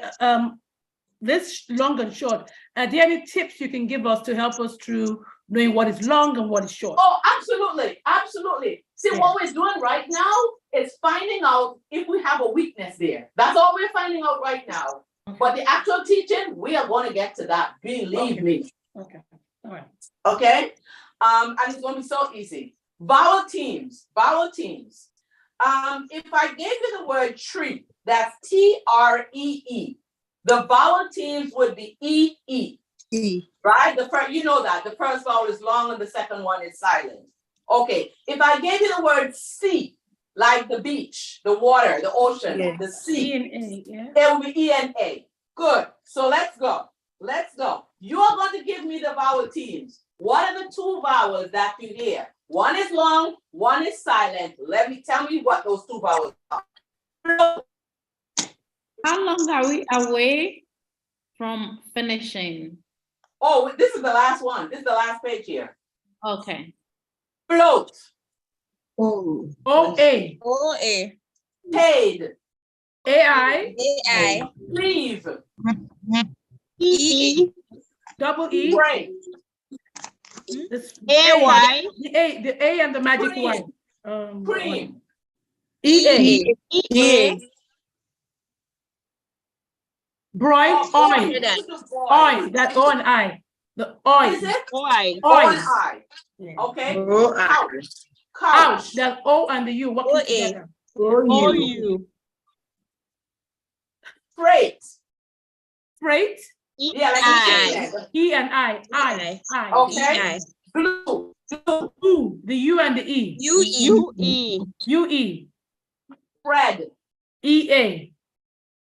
this long and short. Are there any tips you can give us to help us through knowing what is long and what is short? oh, absolutely, absolutely. See, Yeah. what we're doing right now is finding out if we have a weakness there. That's all we're finding out right now. Okay. But the actual teaching, we are going to get to that. Believe me. Okay. All right. Okay. And it's going to be so easy. Vowel teams. Vowel teams. If I gave you the word tree, that's T-R-E-E. The vowel teams would be E-E. E. Right? The first, you know that the first vowel is long and the second one is silent. Okay. If I gave you the word sea, like the beach, the water, the ocean, Yeah. the sea, E and A, yeah. it will be E-N-A. Good. So let's go. Let's go. You are going to give me the vowel teams. What are the two vowels that you hear? One is long, one is silent. Tell me what those two vowels are. How long are we away from finishing? Oh, this is the last one. This is the last page here. Okay. Float. O. O-A. O-A. Paid. A-I. A-I. Leave. E-E. Double E. Break. This A-Y. The A and the magic Cream. Y. Cream. E-A. E-A. Bright Oh, oil. this is the boy. Oil. That O and I. The What is oil. it? O-I. On Oil. I. Yeah. Okay. O-I. Couch. Ouch. That O and the U working O-A. together. O-U. Freight. Freight. Yeah, like I. E and I. I. Okay. E-I. Blue. U. The U and the E. U-E. U-E. U-E. Fred. E-A.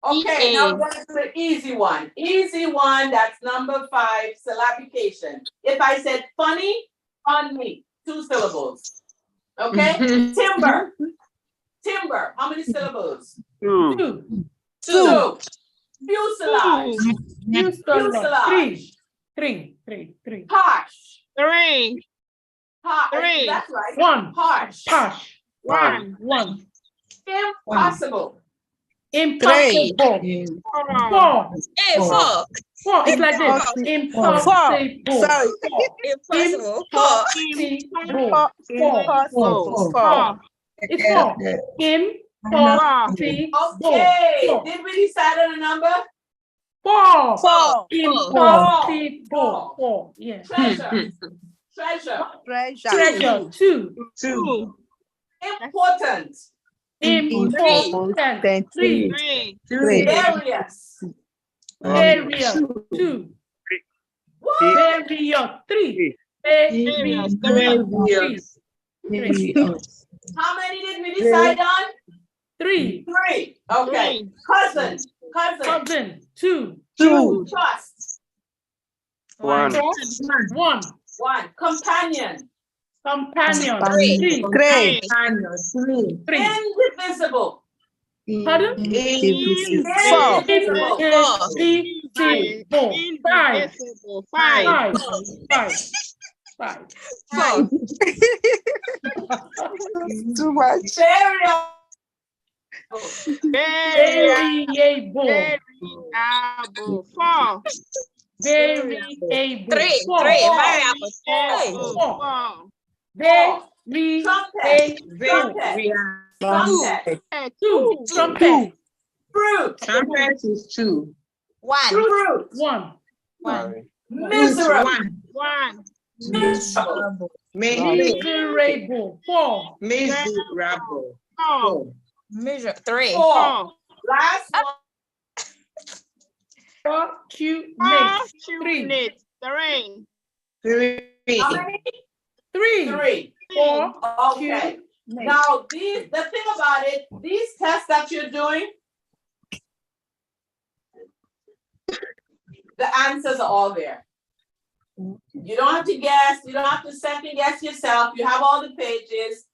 Okay, EA. now we're going to the easy one. Easy one, that's number 5, syllabication. If I said funny, funny, 2 syllables. Okay? Timber. Timber, how many syllables? 2. 2. Fuselage. Fuselage. Three. Harsh. 3. Harsh. Three. That's right. One. Harsh. Posh. 1. One. Impossible. Impossible. 4. Hey, 4. 4. It's like this. Impossible. Sorry. Impossible. 4. Impossible. Impossible. 4. It's 4. Impossible. Okay. Did we decide on a number? 4. 4. Impossible. 4. Yeah. Treasure. Treasure. Treasure. 2. Important. Important. 3. 3. Various. Area. 2. What? Area. 3. Various. 3. How many did we decide on? 3. 3. Okay. Cousin. Cousin. 2. Trust. 1. 1. 1. Companion. Companion. 3. 3. 3. Indivisible. Pardon? Indivisible. Indivisible. 5. 5. 5. Too much. Variable. Variable. 4. Variable. 3. 3. 4. Variable. 4. 4. 3, Trumpet. 8, Trumpet. We are Trumpet. 2. Trumpet. 2. Fruit. Trumpet is 2. One. Fruit. 1. Sorry. Miserable. 1. Miserable. Miserable. 4. Miserable. 4. Measure 3. 4. Last one. Fortunate. 3. 3. 3. How many? 3. 3. 4. Okay. Now, the thing about it, these tests that you're doing, the answers are all there. You don't have to guess. You don't have to second guess yourself. You have all the pages.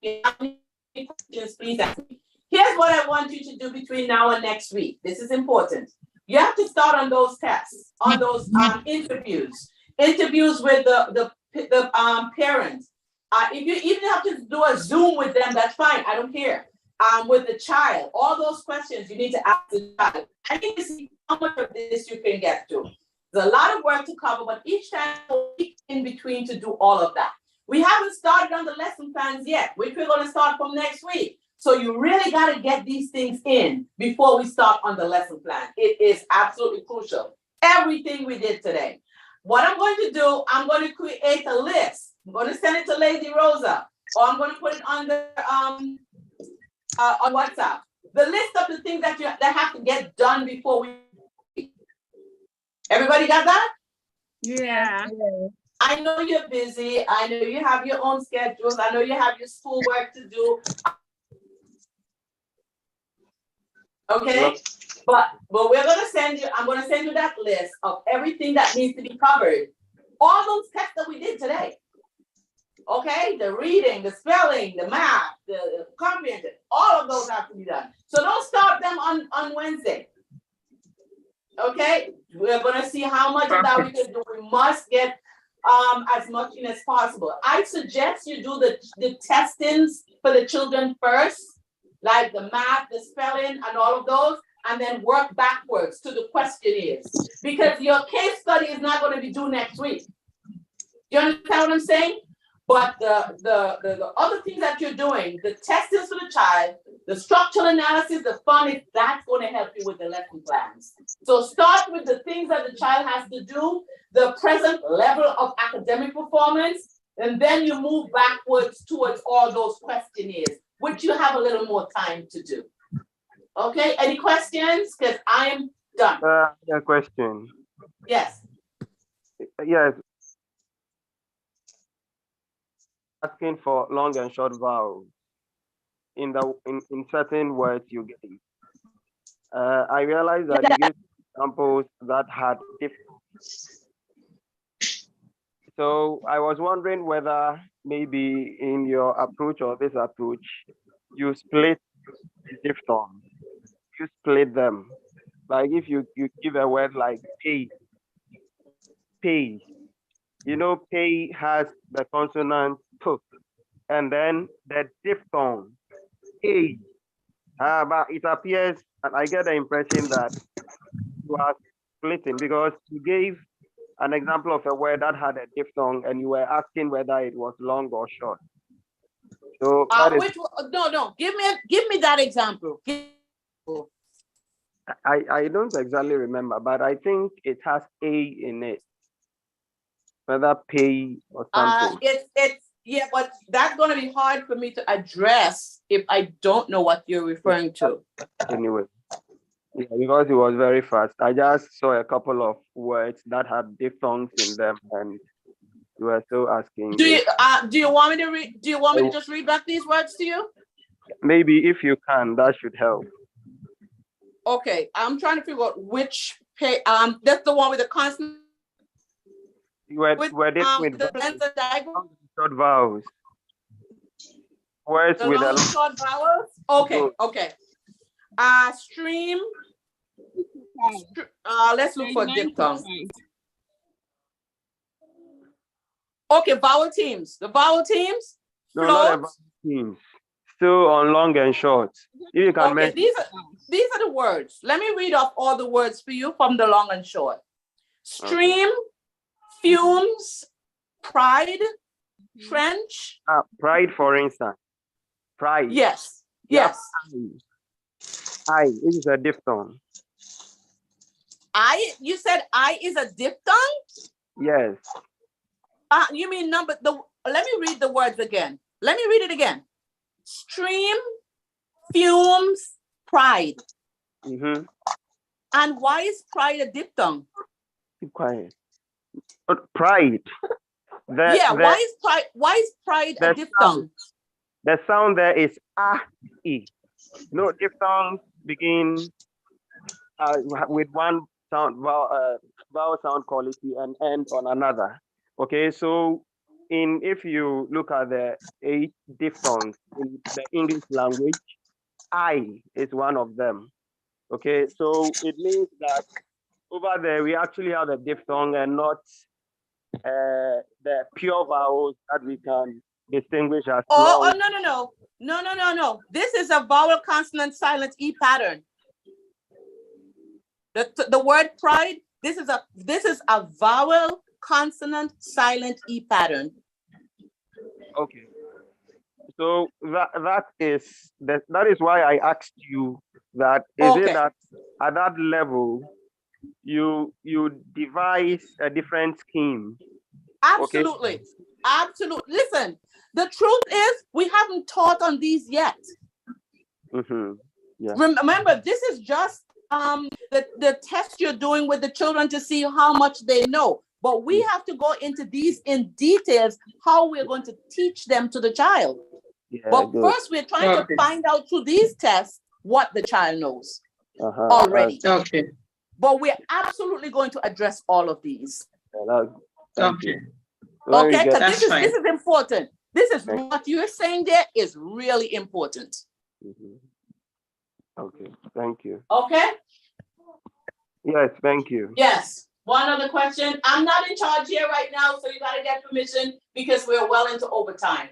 If you have any questions, please ask me. Here's what I want you to do between now and next week. This is important. You have to start on those tests, on those interviews with the parents. If you even have to do a Zoom with them, that's fine. I don't care. With the child, all those questions you need to ask the child. I need to see how much of this you can get to. There's a lot of work to cover, but each time in between to do all of that. We haven't started on the lesson plans yet, which we're going to start from next week. So you really got to get these things in before we start on the lesson plan. It is absolutely crucial. Everything we did today. What I'm going to do, I'm going to create a list. I'm going to send it to Lady Rosa, or I'm going to put it on the on WhatsApp. The list of the things that have to get done before we. Everybody got that? Yeah. I know you're busy. I know you have your own schedules. I know you have your schoolwork to do. Okay, but we're gonna send you. I'm gonna send you that list of everything that needs to be covered. All those tests that we did today. Okay, the reading, the spelling, the math, the comprehension, all of those have to be done. So don't start them on Wednesday. Okay, we're gonna see how much of that we can do. We must get as much in as possible. I suggest you do the testings for the children first, like the math, the spelling, and all of those, and then work backwards to the questionnaires, because your case study is not going to be due next week. You understand what I'm saying? But the other things that you're doing, the testings for the child, the structural analysis, the phonics, that's going to help you with the lesson plans. So start with the things that the child has to do, the present level of academic performance, and then you move backwards towards all those questionnaires, which you have a little more time to do. Okay, any questions? Because I am done. A question. Yes. Yes. Asking for long and short vowels in certain words you gave. I realized that you gave examples that had different. So I was wondering whether maybe in your approach or this approach, you split the diphthongs. You split them. Like if you give a word like pay, you know, pay has the consonant p, and then the diphthong, a. But it appears, and I get the impression that you are splitting, because you gave an example of a word that had a diphthong, and you were asking whether it was long or short. So no, give me that example. I don't exactly remember, but I think it has a in it. Whether pay or something. Yeah, but that's going to be hard for me to address if I don't know what you're referring to. Anyway, yeah, because it was very fast. I just saw a couple of words that had diphthongs in them, and you were still asking. Do you want me to read? Do you want me to just read back these words to you? Maybe if you can, that should help. Okay, I'm trying to figure out which pay. That's the one with the consonant. With the blends and diagonal. Short vowels. Words the with long short vowels. Okay, okay. Stream. Let's look for diphthongs. Okay, vowel teams. The vowel teams. No, not vowel teams. Still on long and short. You can okay, these are the words. Let me read off all the words for you from the long and short. Stream, fumes, pride, Trench. Pride, for instance. Pride. Yes. Yeah, Yes. I. This is a diphthong. You said I is a diphthong? Yes. You mean let me read the words again. Let me read it again. Stream, fumes, pride. Mm-hmm. And why is pride a diphthong? Keep quiet. But pride. Why is pride a diphthong? The sound there is e. No, diphthongs begin with one sound vowel sound quality and end on another. Okay, so if you look at the 8 diphthongs in the English language, I is one of them. Okay, so it means that over there we actually have a diphthong and not the pure vowels that we can distinguish as long. No. This is a vowel consonant silent E pattern. The word pride, this is a vowel consonant silent E pattern. Okay. So that is why I asked you that is it that at that level you devise a different scheme. Absolutely. Okay? Absolutely. Listen, the truth is we haven't taught on these yet. Mm-hmm. Yeah. Remember, this is just the test you're doing with the children to see how much they know. But we have to go into these in details, how we're going to teach them to the child. Yeah, but first, we're trying to find out through these tests what the child knows already. Okay. But we're absolutely going to address all of these. Okay. Okay, because this is important. This is what you're saying there is really important. Mm-hmm. Okay, thank you. Okay? Yes, thank you. Yes. One other question. I'm not in charge here right now, so you got to get permission because we're well into overtime.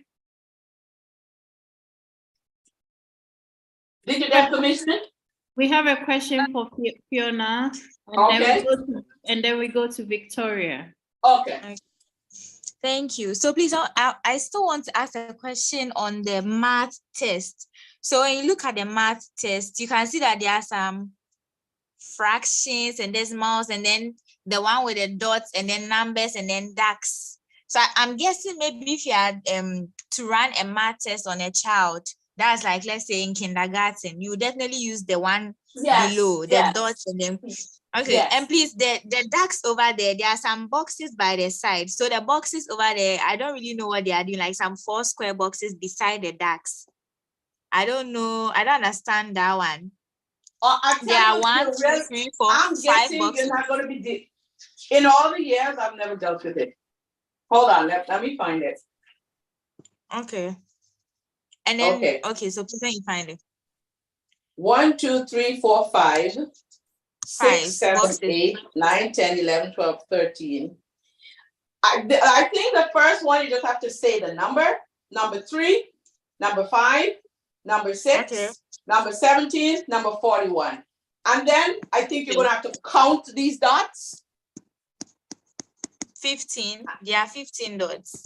Did you get permission? We have a question for Fiona, and then we go to Victoria. Okay. Thank you. So please, I still want to ask a question on the math test. So when you look at the math test, you can see that there are some fractions and decimals, and then the one with the dots, and then numbers, and then DAX. So I'm guessing maybe if you had to run a math test on a child, that's like, let's say in kindergarten, you definitely use the one below, the dots, and then okay. And please, the DAX over there are some boxes by the side. So the boxes over there, I don't really know what they are doing, like some 4 square boxes beside the DAX. I don't know. I don't understand that one. There are 1, 2, 3, 4, I'm 5 guessing boxes. you're not going to be in all the years. I've never dealt with it. Hold on, let me find it. Okay. And then okay, so please, when you find it. 1, 2, 3, 4, 5, 6, 7, boxes. 8, 9, 10, 11, 12, 13. I think the first one you just have to say the number 3, number 5, number 6, number 17, number 41. And then I think you're going to have to count these dots. 15. There are 15 dots.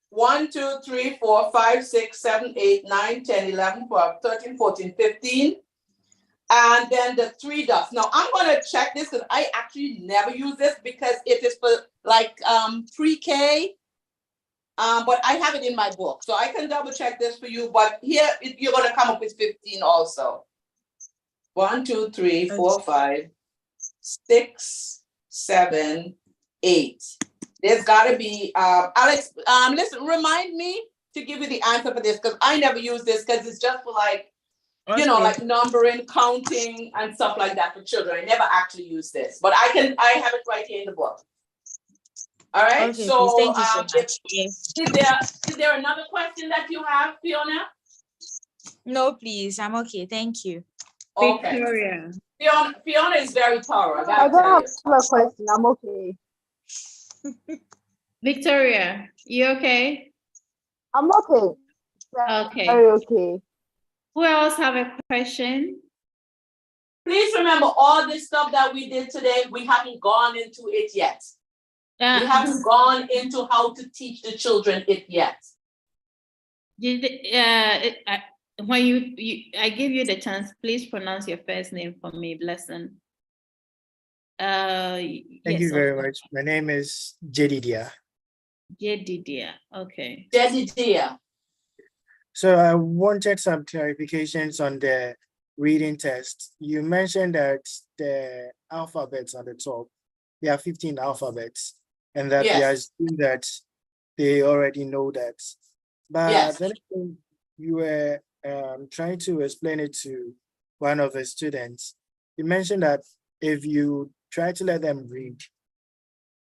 1, 2, 3, 4, 5, 6, 7, 8, 9, 10, 11, 12, 13, 14, 15. And then the 3 dots. Now I'm going to check this because I actually never use this because it is for like pre-K. But I have it in my book, so I can double check this for you. But here you're going to come up with 15 also. 1, 2, 3, 4, 5, 6, 7, 8. There's got to be Alex. Listen, remind me to give you the answer for this because I never use this because it's just for like, you know, like numbering, counting, and stuff like that for children. I never actually use this, but I have it right here in the book. All right. Okay, so please, thank you so much. Yes. Is there another question that you have, Fiona? No, please. I'm okay. Thank you. Okay. Victoria. Fiona is very thorough. I don't have a question. I'm okay. Victoria, you okay? I'm okay. Okay. Very okay. Who else have a question? Please remember all this stuff that we did today, we haven't gone into it yet. We haven't gone into how to teach the children it yet. When I give you the chance, please pronounce your first name for me, Blessing. Thank you very much. My name is Jedidia. Jedidia, okay. Jedidia. So I wanted some clarifications on the reading test. You mentioned that the alphabets on the top, there are 15 alphabets, and that we assume that they already know that. But then you were trying to explain it to one of the students. You mentioned that if you try to let them read,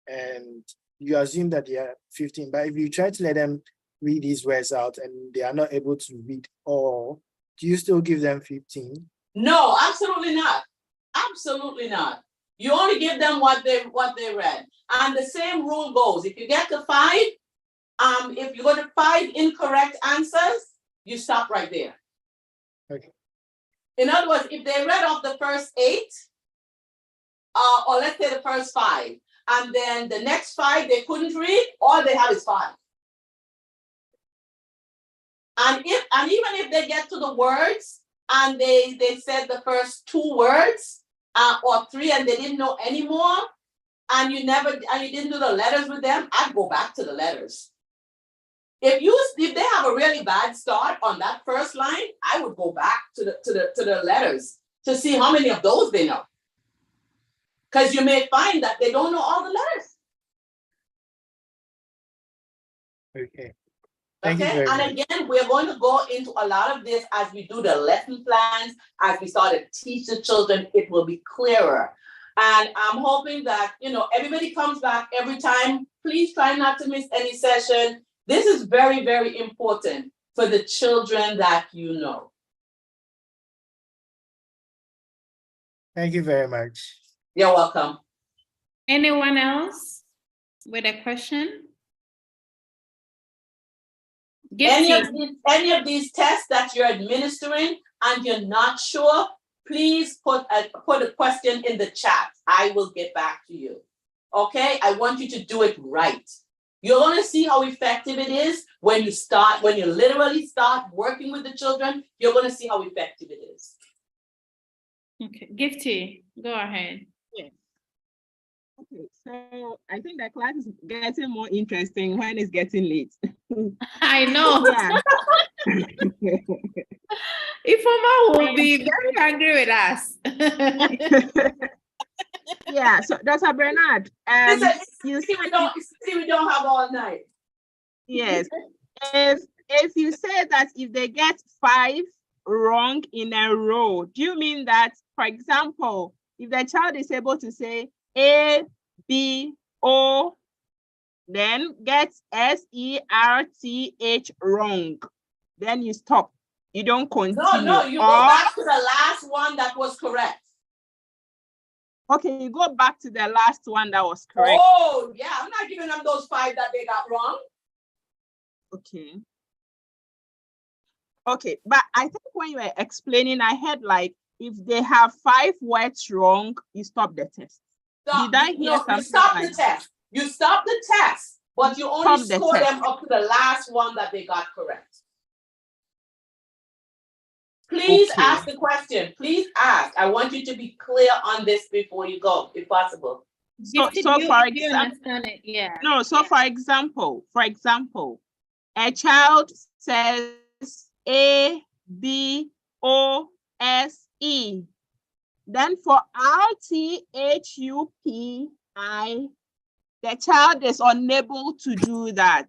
and you assume that they are 15, but if you try to let them read these words out and they are not able to read all, do you still give them 15? No, absolutely not. Absolutely not. You only give them what they read. And the same rule goes. If you get to 5, if you go to 5 incorrect answers, you stop right there. Okay. In other words, if they read off the first 8, or let's say the first 5, and then the next 5 they couldn't read, all they have is 5. And even if they get to the words and they said the first 2 words or 3 and they didn't know any more, and you didn't do the letters with them, I'd go back to the letters. If they have a really bad start on that first line, I would go back to the letters to see how many of those they know. Because you may find that they don't know all the letters. Okay. Thank you very and much. Again, we're going to go into a lot of this as we do the lesson plans, as we start to teach the children, it will be clearer. And I'm hoping that, everybody comes back every time. Please try not to miss any session. This is very, very important for the children that you know. Thank you very much. You're welcome. Anyone else with a question? Any of these tests that you're administering and you're not sure, please put a question in the chat. I will get back to you. Okay? I want you to do it right. You're going to see how effective it is when you literally start working with the children. You're going to see how effective it is. Okay, Gifty, go ahead. Yes. Okay, so I think the class is getting more interesting when it's getting late. I know. Yeah. Ifoma will be very angry with us. Yeah, so Dr. Bernard, you see we don't have all night. Yes. If you say that if they get 5 wrong in a row, do you mean that, for example, if the child is able to say A, B, O, then gets SERTH wrong, then you stop. You don't continue. No, you go back to the last one that was correct. Okay, you go back to the last one that was correct. Oh, yeah, I'm not giving them those 5 that they got wrong. Okay. Okay, but I think when you were explaining, I heard like, if they have 5 words wrong, you stop the test. Did I hear something? You stop like the test. You stop the test, but you only score them up to the last one that they got correct. Please ask the question. Please ask. I want you to be clear on this before you go, if possible. So for example, yeah. No, so for example, a child says A, B, O, S, E. Then for RTHUPI, the child is unable to do that.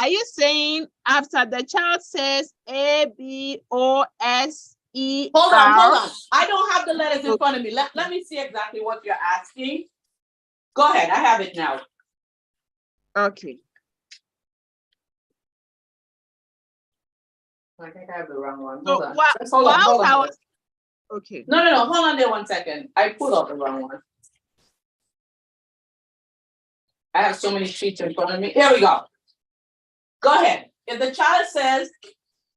Are you saying after the child says A, B, O, S, E, Hold R? on. I don't have the letters in front of me. Let me see exactly what you're asking. Go ahead. I have it now. Okay. I think I have the wrong one. So hold on. Okay. No. Hold on there 1 second. I pulled out the wrong one. I have so many sheets in front of me. Here we go. Go ahead. If the child says.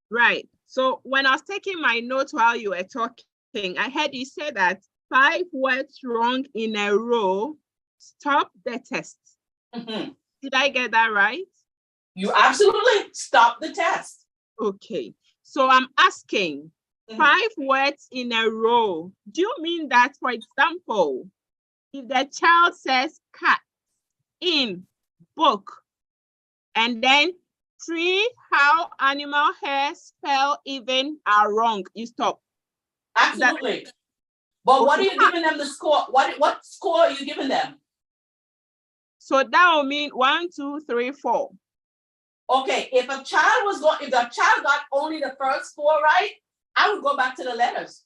Right. So when I was taking my notes while you were talking, I heard you say that 5 words wrong in a row, stop the test. Mhm. Did I get that right? You absolutely stop the test. Okay. So I'm asking 5 words in a row. Do you mean that, for example, if the child says cat in book, and then 3 how animal hair spell even are wrong, you stop? Absolutely. But what are you giving them the score? What score are you giving them? So that will mean 1, 2, 3, 4. Okay, if the child got only the first 4 right, I would go back to the letters.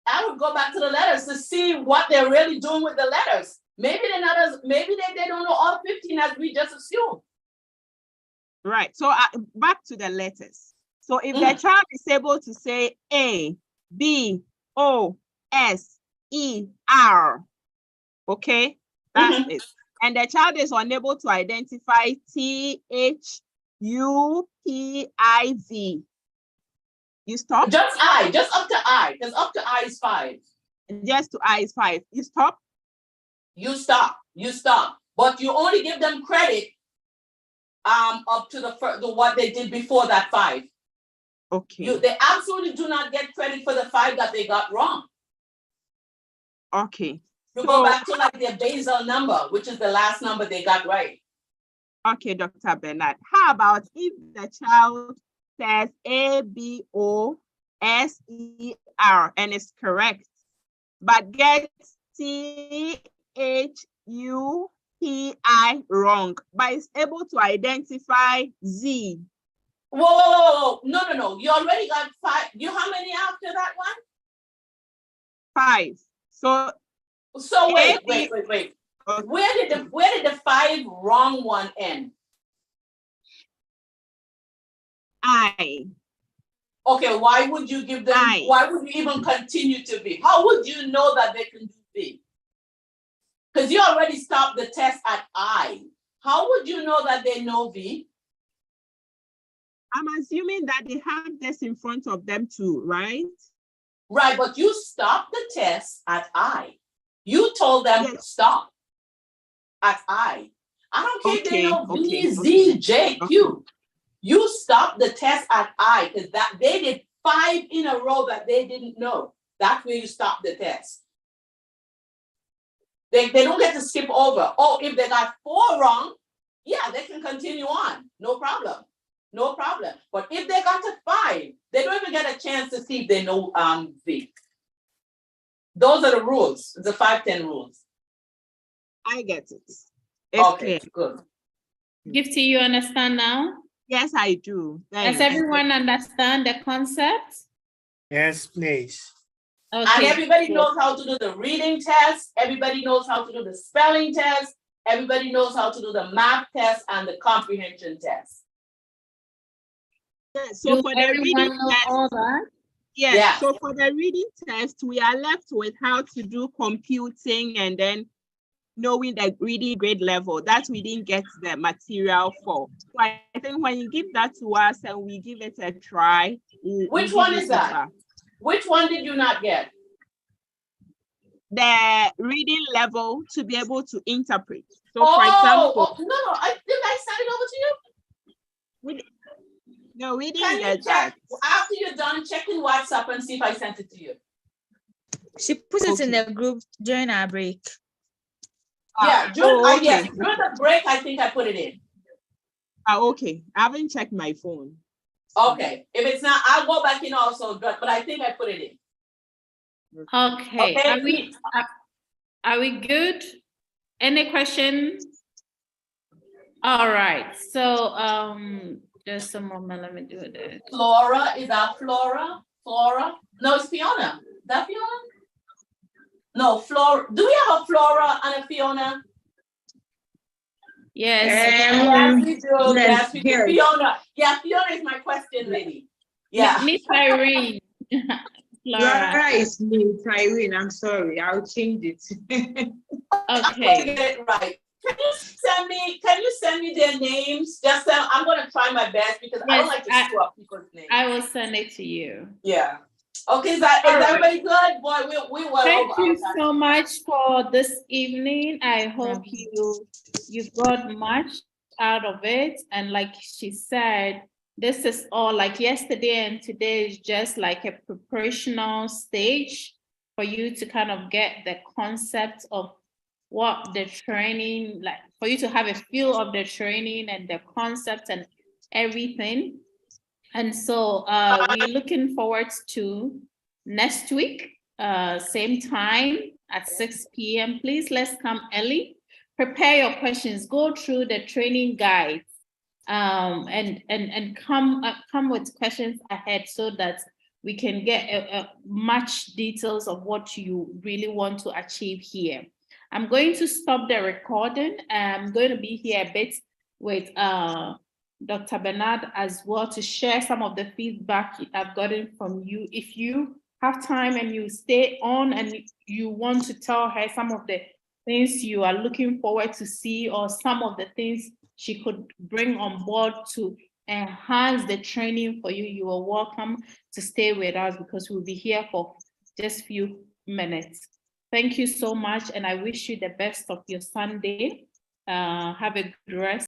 I would go back to the letters to see what they're really doing with the letters. Maybe they don't know all 15 as we just assumed. Right. So back to the letters. So if the child is able to say A, B, O, S, E, R, okay, that's it. And the child is unable to identify T, H, U, P, I, V. You stop? Just I, just up to I, because up to I is 5. Just to I is 5. You stop? You stop. But you only give them credit up to the what they did before that 5. Okay. They absolutely do not get credit for the 5 that they got wrong. Okay. You go back to like their basal number, which is the last number they got right. Okay, Dr. Bernard. How about if the child says A, B, O, S, E, R and is correct, but gets T, H, U, P, I wrong, but is able to identify Z? Whoa. No. You already got 5. How many after that one? 5. So wait. Okay. Where did the 5 wrong one end? I. Okay, why would you give them? Why would you even continue to be? How would you know that they can do B? Because you already stopped the test at I. How would you know that they know V? I'm assuming that they have this in front of them too, right? Right, but you stopped the test at I. You told them stop at I. I don't care if they know B, Z, J, Q. You stopped the test at I because that they did 5 in a row that they didn't know. That's where you stop the test. They don't get to skip over. Oh, if they got 4 wrong, yeah, they can continue on. No problem. But if they got to 5, they don't even get a chance to see if they know V. Those are the rules. The 5-10 rules. I get it. Okay, good. Gifty, you understand now? Yes, I do. Does everyone understand the concept? Yes, please. Okay. And everybody knows how to do the reading test. Everybody knows how to do the spelling test. Everybody knows how to do the math test and the comprehension test. Yeah, so for the reading test, all that? Yes. So for the reading test, we are left with how to do computing and then knowing the reading grade level that we didn't get the material for. So I think when you give that to us and we give it a try. Which one is that? Which one did you not get? The reading level to be able to interpret. So for example. No, didn't I send it over to you? No, we didn't get that. After you're done, check in WhatsApp and see if I sent it to you. She put it in the group during our break. Yeah, during the break, I think I put it in. Okay. I haven't checked my phone. Okay. If it's not, I'll go back in also, but I think I put it in. Okay. Are we good? Any questions? All right. So just a moment, let me do this. Flora, is that Flora? Flora? No, it's Fiona. Is that Fiona? No, Flora. Do we have a Flora and a Fiona? Yes. Yes, we do. Yes, we do. Fiona. Yeah, Fiona is my question lady. Yeah. Miss Irene. Flora is me, Irene. I'm sorry. I'll change it. Okay. To get it right. Can you send me their names? Just I'm gonna try my best because I don't like to screw up people's names. I will send it to you. Yeah. Okay, is everybody good? Boy, we were Thank over you our time. so much for this evening. I hope you've got much out of it. And like she said, this is all like yesterday and today is just like a preparational stage for you to kind of get the concept of what the training, like for you to have a feel of the training and the concept and everything. And so we're looking forward to next week, same time at 6 p.m. Please, let's come early. Prepare your questions. Go through the training guide, and come with questions ahead so that we can get much details of what you really want to achieve here. I'm going to stop the recording. I'm going to be here a bit with Dr. Bernard as well to share some of the feedback I've gotten from you. If you have time and you stay on and you want to tell her some of the things you are looking forward to see or some of the things she could bring on board to enhance the training for you, you are welcome to stay with us because we'll be here for just a few minutes. Thank you so much, and I wish you the best of your Sunday. Have a good rest.